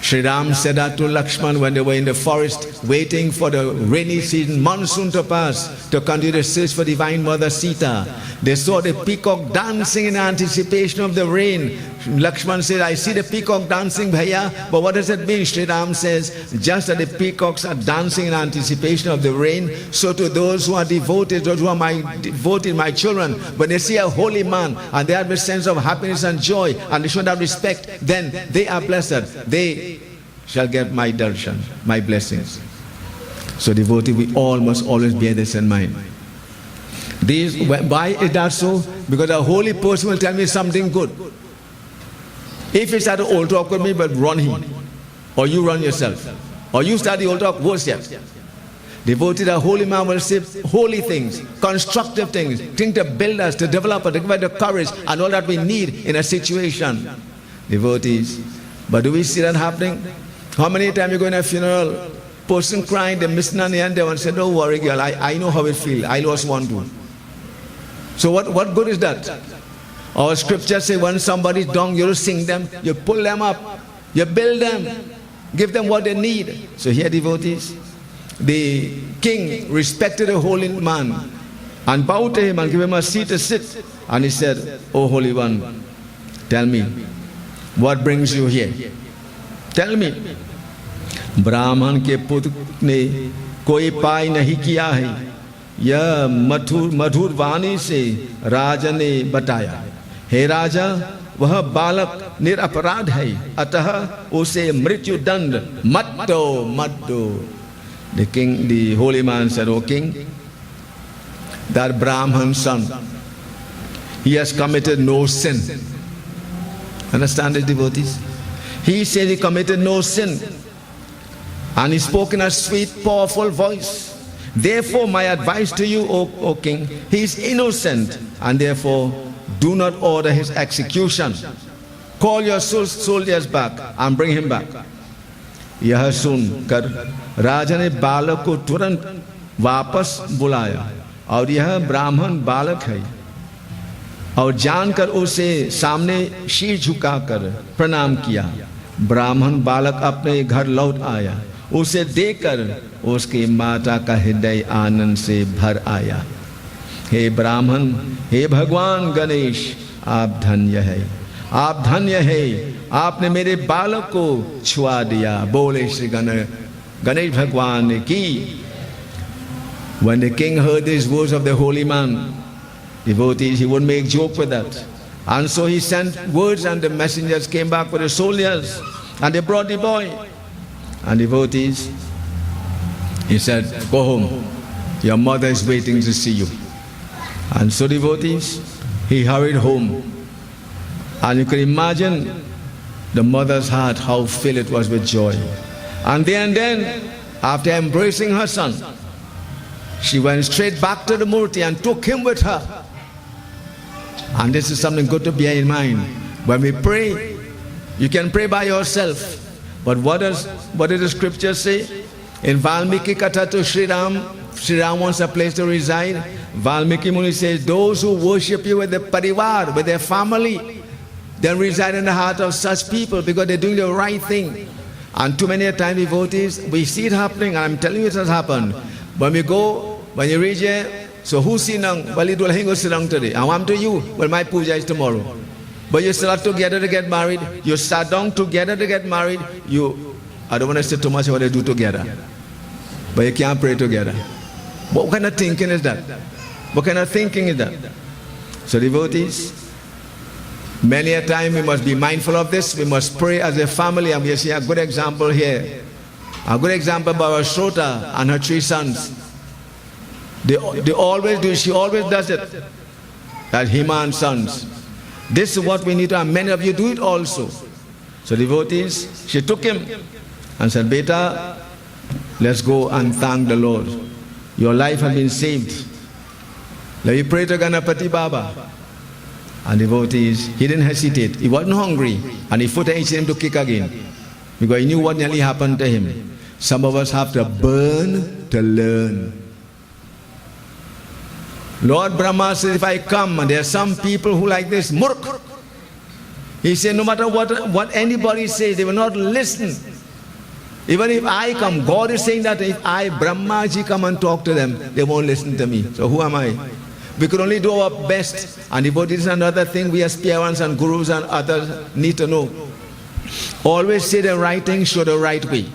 Sri Ram said that to Lakshman when they were in the forest waiting for the rainy season, monsoon to pass, to continue the search for divine mother Sita. They saw the peacock dancing in anticipation of the rain. Lakshman said, I see the peacock dancing, Bhaiya, but what does it mean? Sri Ram says, just as the peacocks are dancing in anticipation of the rain, so to those who are devoted, those who are devoted, my children, when they see a holy man and they have a sense of happiness and joy and they show that respect, then they are blessed. They shall get my darshan, my blessings. So devotee, we all must always bear this in mind. Why is that so? Because a holy person will tell me something good. If he start the old talk with me, but run him. Or you run yourself. Or you start the old talk, worse yet. Devotee, the holy man will say holy things, constructive things to build us, to develop us, to give us the courage and all that we need in a situation. Devotees. But do we see that happening? How many times you go in a funeral, person crying, they miss none and they want to say, don't worry girl, I know how it feels. I lost one too. So what good is that? Our scriptures say when somebody's down, you sing them, you pull them up, you build them, give them what they need. So here, devotees, the king respected a holy man and bowed to him and gave him a seat to sit. And he said, "O Holy One, tell me, what brings you here? Tell me." ब्राह्मण के पुत्र ने कोई पाय नहीं किया है, यह मधुर वाणी से राजा ने बताया। हे राजा, वह बालक निरपराध है, अतः उसे मृत्यु दंड मत दो। The king, the holy man said, "O king, that Brahman son, he has committed no sin." Understand it, devotees? He said he committed no sin. And he spoke in a sweet, powerful voice. Therefore, my advice to you, O king, he is innocent, and therefore do not order his execution. Call your soldiers back and bring him back. यह सुनकर राजा ने बालक को तुरंत वापस बुलाया और यह ब्राह्मण बालक है और जानकर उसे सामने शीश झुकाकर प्रणाम किया। ब्राह्मण बालक अपने घर लौट आया। उसे देखकर उसकी माता का हृदय आनंद से भर आया। हे ब्राह्मण, हे भगवान गणेश, आप धन्य है, आप धन्य है, आपने मेरे बालक को छुआ दिया। बोले श्री गणेश भगवान की। When the king heard these words of the holy man, devotees, he would make joke with that. And so he sent words and the messengers came back with the soldiers and they brought the boy. And devotees, he said, "Go home, your mother is waiting to see you." And so devotees, he hurried home. And you can imagine the mother's heart, how filled it was with joy. And then, after embracing her son, she went straight back to the Murti and took him with her. And this is something good to bear in mind. When we pray, you can pray by yourself. But what does the scripture say? In Valmiki Katha to Sri Ram wants a place to reside. Valmiki Muni says, those who worship you with their parivar, with their family, then reside in the heart of such people because they're doing the right thing. And too many times, devotees, we see it happening, and I'm telling you it has happened. When we go, when you reach here, so who's sinang? Well, it will hang sinang today. I want to you, well, my puja is tomorrow. But you start together to get married, you sat down together to get married, I don't want to say too much what they do together, but you can't pray together. What kind of thinking is that? What kind of thinking is that? So devotees, many a time we must be mindful of this. We must pray as a family, and we see a good example here. A good example by our Shrota and her 3 sons. They always do, she always does it. That Hima and sons. This is what we need to, and many of you do it also. So devotees, she took him and said, "Beta, let's go and thank the Lord. Your life has been saved. Let me pray to Ganapati Baba." And devotees, he didn't hesitate. He wasn't hungry, and he put him to kick again because he knew what nearly happened to him. Some of us have to burn to learn. Lord Brahma says, if I come, and there are some people who like this, murk. He said, no matter what anybody says, they will not listen. Even if I come, God is saying that if I, Brahmaji, come and talk to them, they won't listen to me. So who am I? We could only do our best. And devotees is another thing we as parents and gurus and others need to know. Always say the right thing, show the right way.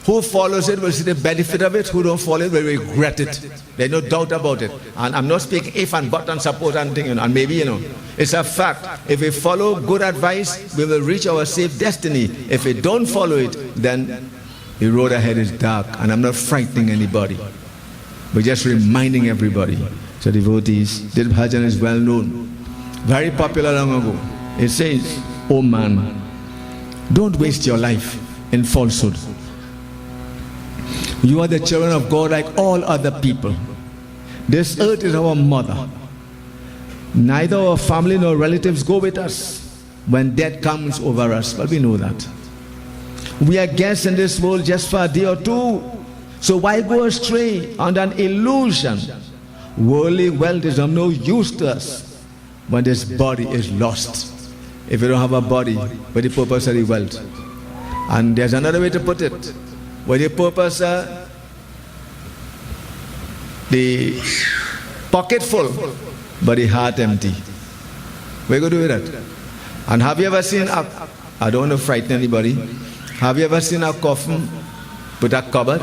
Who follows it will see the benefit of it. Who don't follow it will regret it. There's no doubt about it. And I'm not speaking if and but and suppose and thing, and maybe, it's a fact. If we follow good advice, we will reach our safe destiny. If we don't follow it, then The road ahead is dark, and I'm not frightening anybody, but just reminding everybody. So devotees, this bhajan is well known, very popular long ago. It says, "Oh man, don't waste your life in falsehood. You are the children of God like all other people. This earth is our mother. Neither our family nor relatives go with us when death comes over us, but we know that. We are guests in this world just for a day or two. So why go astray under an illusion? Worldly wealth is of no use to us when this body is lost. If you don't have a body, what's the purpose of the wealth?" And there's another way to put it. What's the purpose of the pocket full, but the heart empty? What are you going to do with that? And have you ever seen I don't want to frighten anybody. Have you ever seen a coffin with a cupboard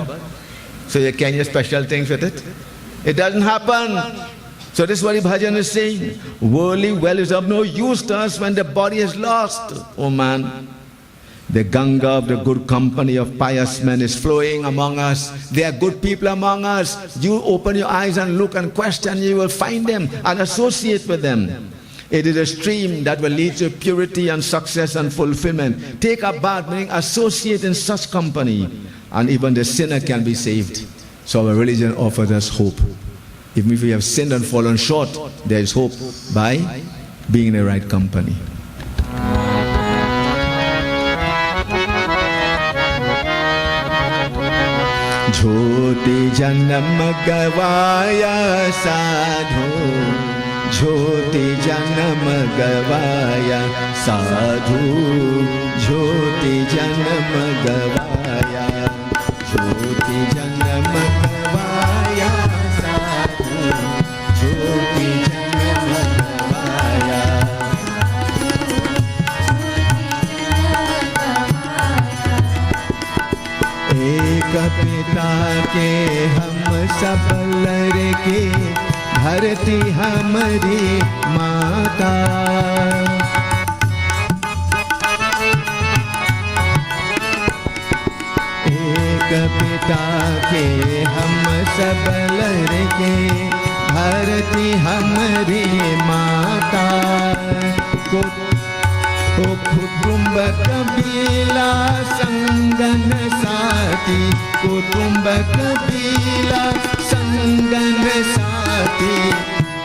so you can use special things with it? It doesn't happen. So this is what the bhajan is saying. Worldly wealth is of no use to us when the body is lost. Oh man, the Ganga of the good company of pious men is flowing among us. There are good people among us. You open your eyes and look and question, you will find them and associate with them. It is a stream that will lead to purity and success and fulfillment. Take a bath, meaning associate in such company, and even the sinner can be saved. So our religion offers us hope. Even if we have sinned and fallen short, there is hope by being in the right company. Jyoti janam gavaya sadhu, Jyoti janam gavaya sadhu, Jyoti janam gavaya, Jyoti janam gavaya sadhu, Jyoti janam gavaya. एक पिता के हम सब लड़के, धरती हमारी माता। एक पिता के हम सब लड़के, धरती हमारी माता। कुटुंब कबीला संगन साथी, कुटुंब कबीला संगन साथी,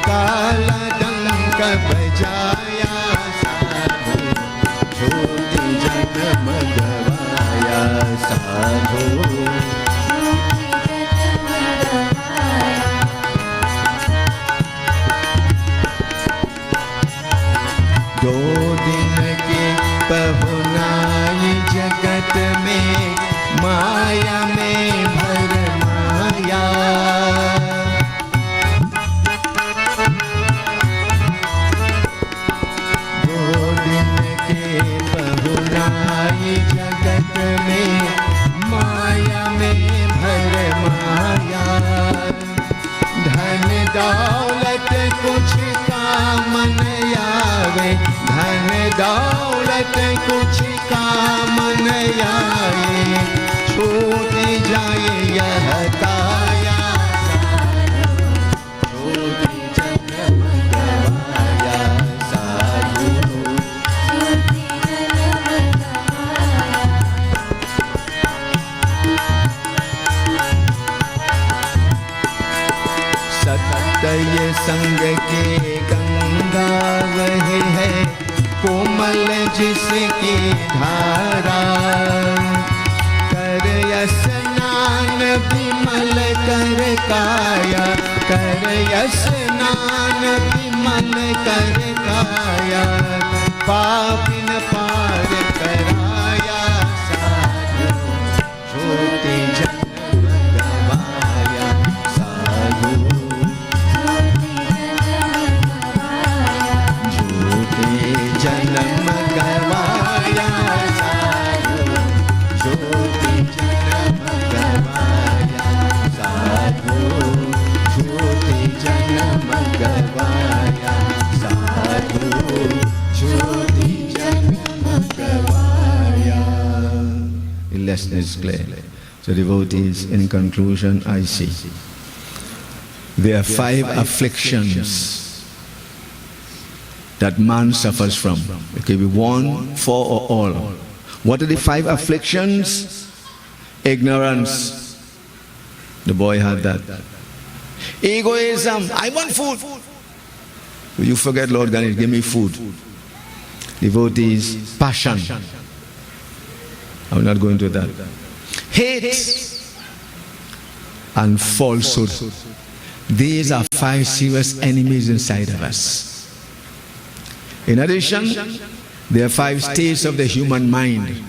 काला डंक बजाया साधु, ज्योति जन्म गवाया साधु। दो दिन के पहुनाई जगत में, माया में भर माया। दो दिन के पहुनाई जगत में, माया में भर माया। धन दौलत कुछ काम न आवे, धन दौलत कुछ काम न आए, छूट जाए यह काया साधु, ज्योति जन्म गवाया साधु। सत्य संग के गंगा वही है, कोमल जिसकी धारा। कर स्नान विमल कर काया, कर स्नान विमल कर काया, पापिन पार कराया साधु, ज्योति जन्म गवाया साधु। जन्म गवाया साधु, ज्योति जन्म गवाया साधु, ज्योति जन्म गवाया साधु, ज्योति जन्म गवाया। The lesson is clear. So devotees, in conclusion, I see there are 5 afflictions that man suffers from. It can be 1, 4 or all. What are the 5 afflictions? Ignorance. The boy had that. Egoism. I want food. You forget, Lord Ganesh, give me food. Devotees, passion. I will not go into that. Hate and falsehood. These are 5 serious enemies inside of us. In addition, there are 5 states of the human mind.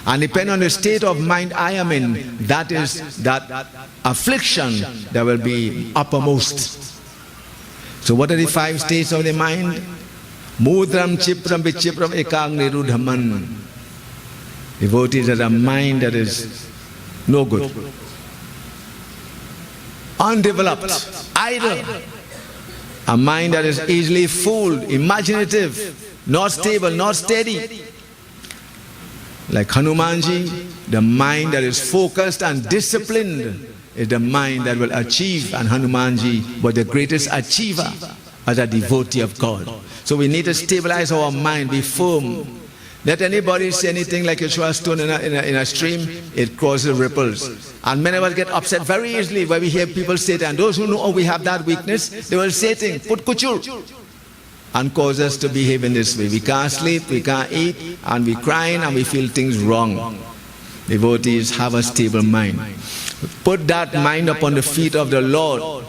And depending on the state of mind I am in, that is that affliction that will be uppermost. So what are the 5 states of the mind? Mudram chipram vichipram ekang nirudhaman. Devotees have a mind that is no good, undeveloped, idle, a mind that is easily fooled, imaginative, not stable, not steady. Like Hanumanji, the mind that is focused and disciplined is the mind that will achieve, and Hanumanji was the greatest achiever as a devotee of God. So we need to stabilize our mind, be firm. Let anybody say anything like you throw a stone in a stream, it causes ripples. And many of us get upset very easily when we hear people say that. And those who know we have that weakness, they will say things, put kuchur, and cause us to behave in this way. We can't sleep, we can't eat, and we crying and we feel things wrong. Devotees, have a stable mind. Put that mind upon the feet of the Lord.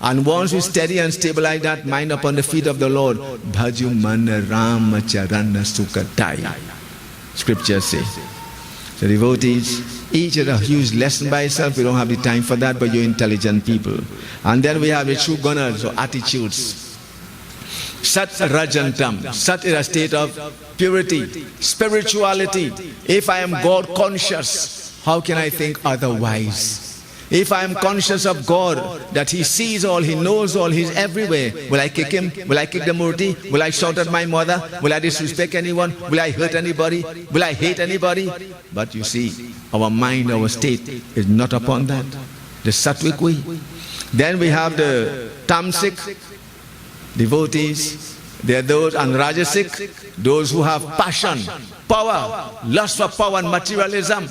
And once we steady and stabilize that mind upon the feet of the Lord, Bhaju Mana Rama Charana Sukataya. Scriptures say. So devotees, each is a huge lesson by itself. We don't have the time for that, but you're intelligent people. And then we have the true gunas or attitudes. Sat Rajantam. Sat is a state of purity, spirituality. If I am God conscious, how can I think otherwise? If I am conscious of God, that He sees all, He knows all, He's everywhere, will I kick Him? Will I kick the Murti? Will I shout at my mother? Will I disrespect anyone? Will I hurt anybody? Will I hate anybody? But you see, our mind, our state is not upon that. The Sattvic way. Then we have the Tamasic devotees. They are those, and Rajasic, those who have passion, power, lust for power and materialism.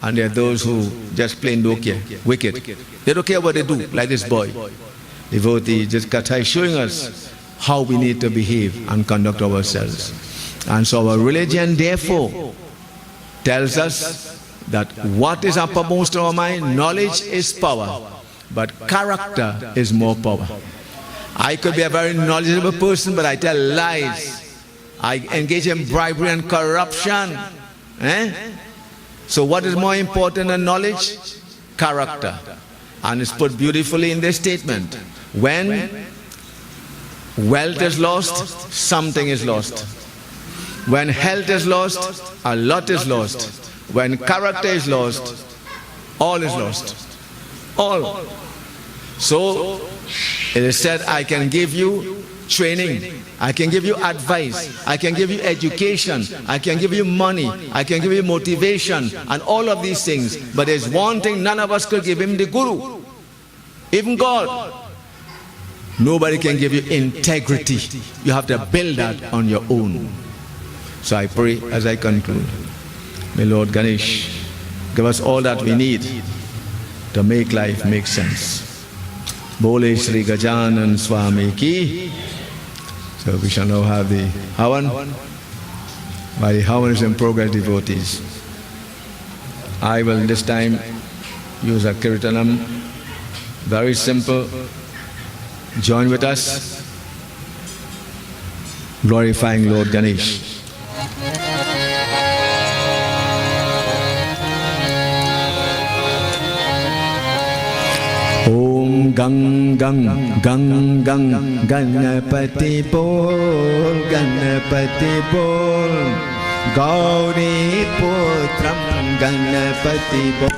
And there are those who just plain don't care, wicked. They don't care what they do, like this boy. Devotee, just Katha is showing us how we need to behave and conduct ourselves. And so our religion, therefore, tells us that what is uppermost in our mind, knowledge is power, but character is more power. I could be a very knowledgeable person, but I tell lies. I engage in bribery and corruption. So what is more important than knowledge? Character. And it's put beautifully in this statement. When wealth is lost, something is lost. When health is lost, a lot is lost. When character is lost, all is lost. All. So it is said, I can give you training, I can give you advice, I can give you education, I can give you money, I can give you motivation, and all of these things. But there's one thing none of us could give him, the Guru. Even God. Nobody can give you integrity. You have to build that on your own. So I pray as I conclude, may Lord Ganesh give us all that we need to make life make sense. Bole Shri Gajanan Swami Ki. So we shall now have the Havan. By the Havan is in progress, devotees. I will this time use a Kirtanam. Very simple. Join with us, glorifying Lord Ganesh. Om Gang Gang Gang Gang Ganapati Bol Ganapati Bol Gauri Putram Ganapati Bol.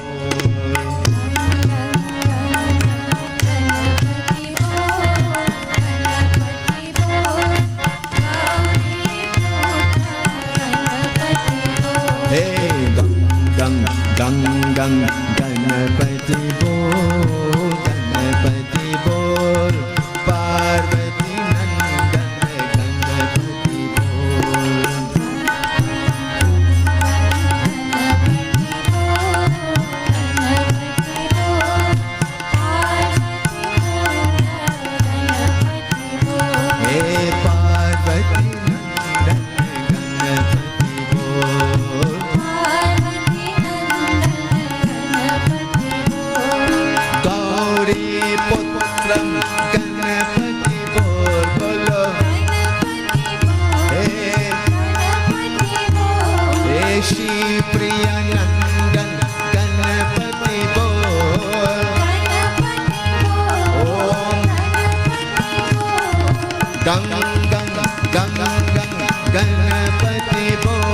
Hey, gang gang gang gang. पुत्रम Ganpati बोल बोलो हे श्री प्रिय नंदन गणपति बोल ओम गंग गंग गंग गंग गणपति बोल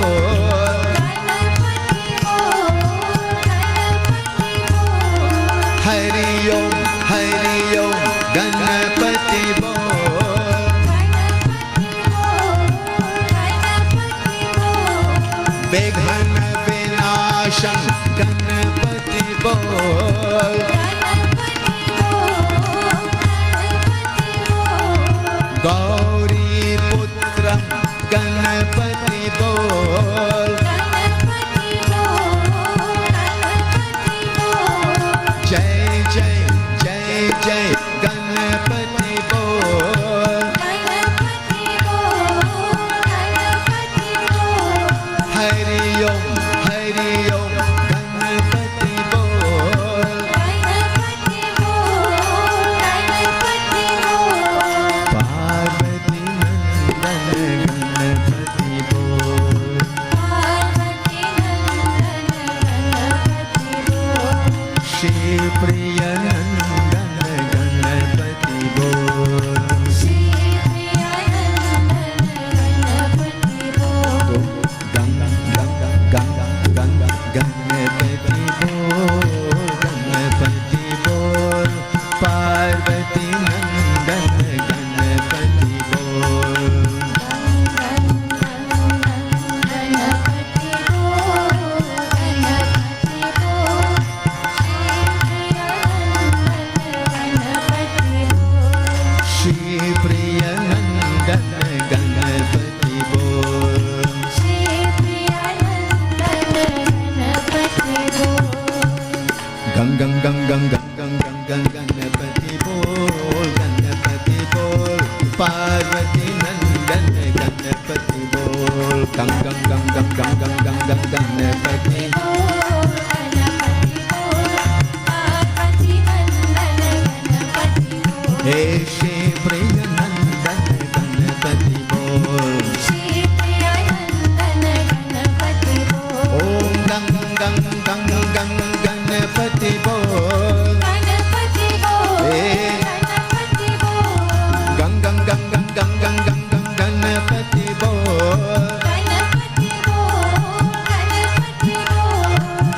हरि ओम गणपति बोल विघ्न विनाशं गणपति बोल गौरी पुत्रं गणपति बोल जय जय जय जय गणपति बोल हरि ओम गणपति बोल पार्वती नंदन गणपति बोल श्री प्रिय नंदन गणपति बोल गंग गंग गंग गंग गणपति बोल गणपति बोल पार्वती नंदन गणपति बोल श्री प्रिय नंदन गणपति बोल गंग गंग गंग गंग गंग गंग गणपति बोल पार्वती नंदन गणपति बोल गंग गंग गंग गंग गंग गंग गंग गणपति हे श्री प्रिय नंदन गणपति बोल ओम गंग गंग गंग गंग गणपति बोल हे गंग गंग गंग गंग गंग गंग गणपति बोल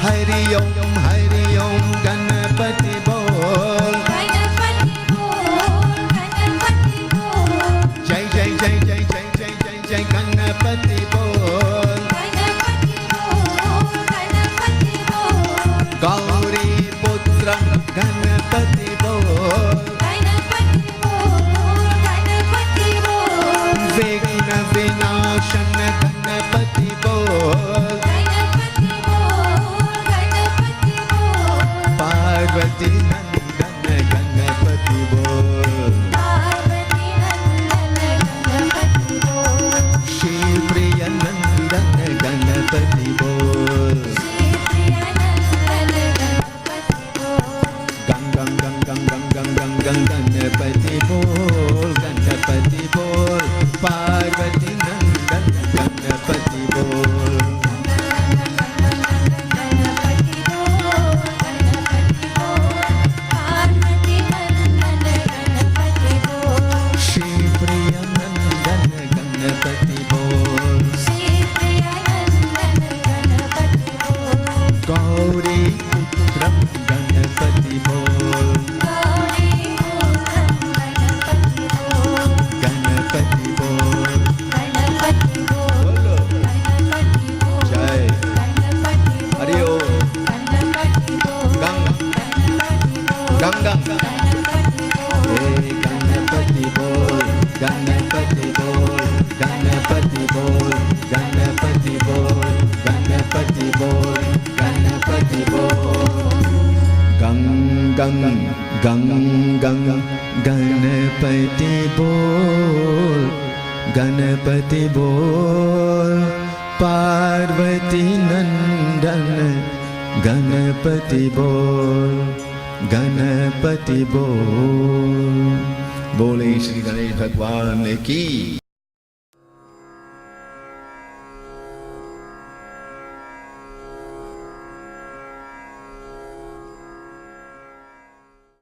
हरि ओम गणपति बोल जय जय जय जय जय जय जय जय गणपति बोल गौरी पुत्रं गणपति बोल विघ्न विनाशन गणपति बोल पार्वती नंदन गणपति बोल श्री प्रिय नंदन गणपति बोल गंग गंग गंग गंग गंग गंग गणपति बोल पार्वती नंदन गणपति बोल श्री प्रिय नंदन गणपति बोल गौरी पुत्रं गणपति बोल गणपति बोल बोलो जय हरि ओम गंग गंग हे गणपति बोल गणपति बोल गणपति बोल गणपति बोल गणपति बोल गणपति बोल गंग गंग गंग गंग गणपति बोल पार्वती नंदन गणपति बोल गणपति बोल। बोले श्री गणेश भगवान की।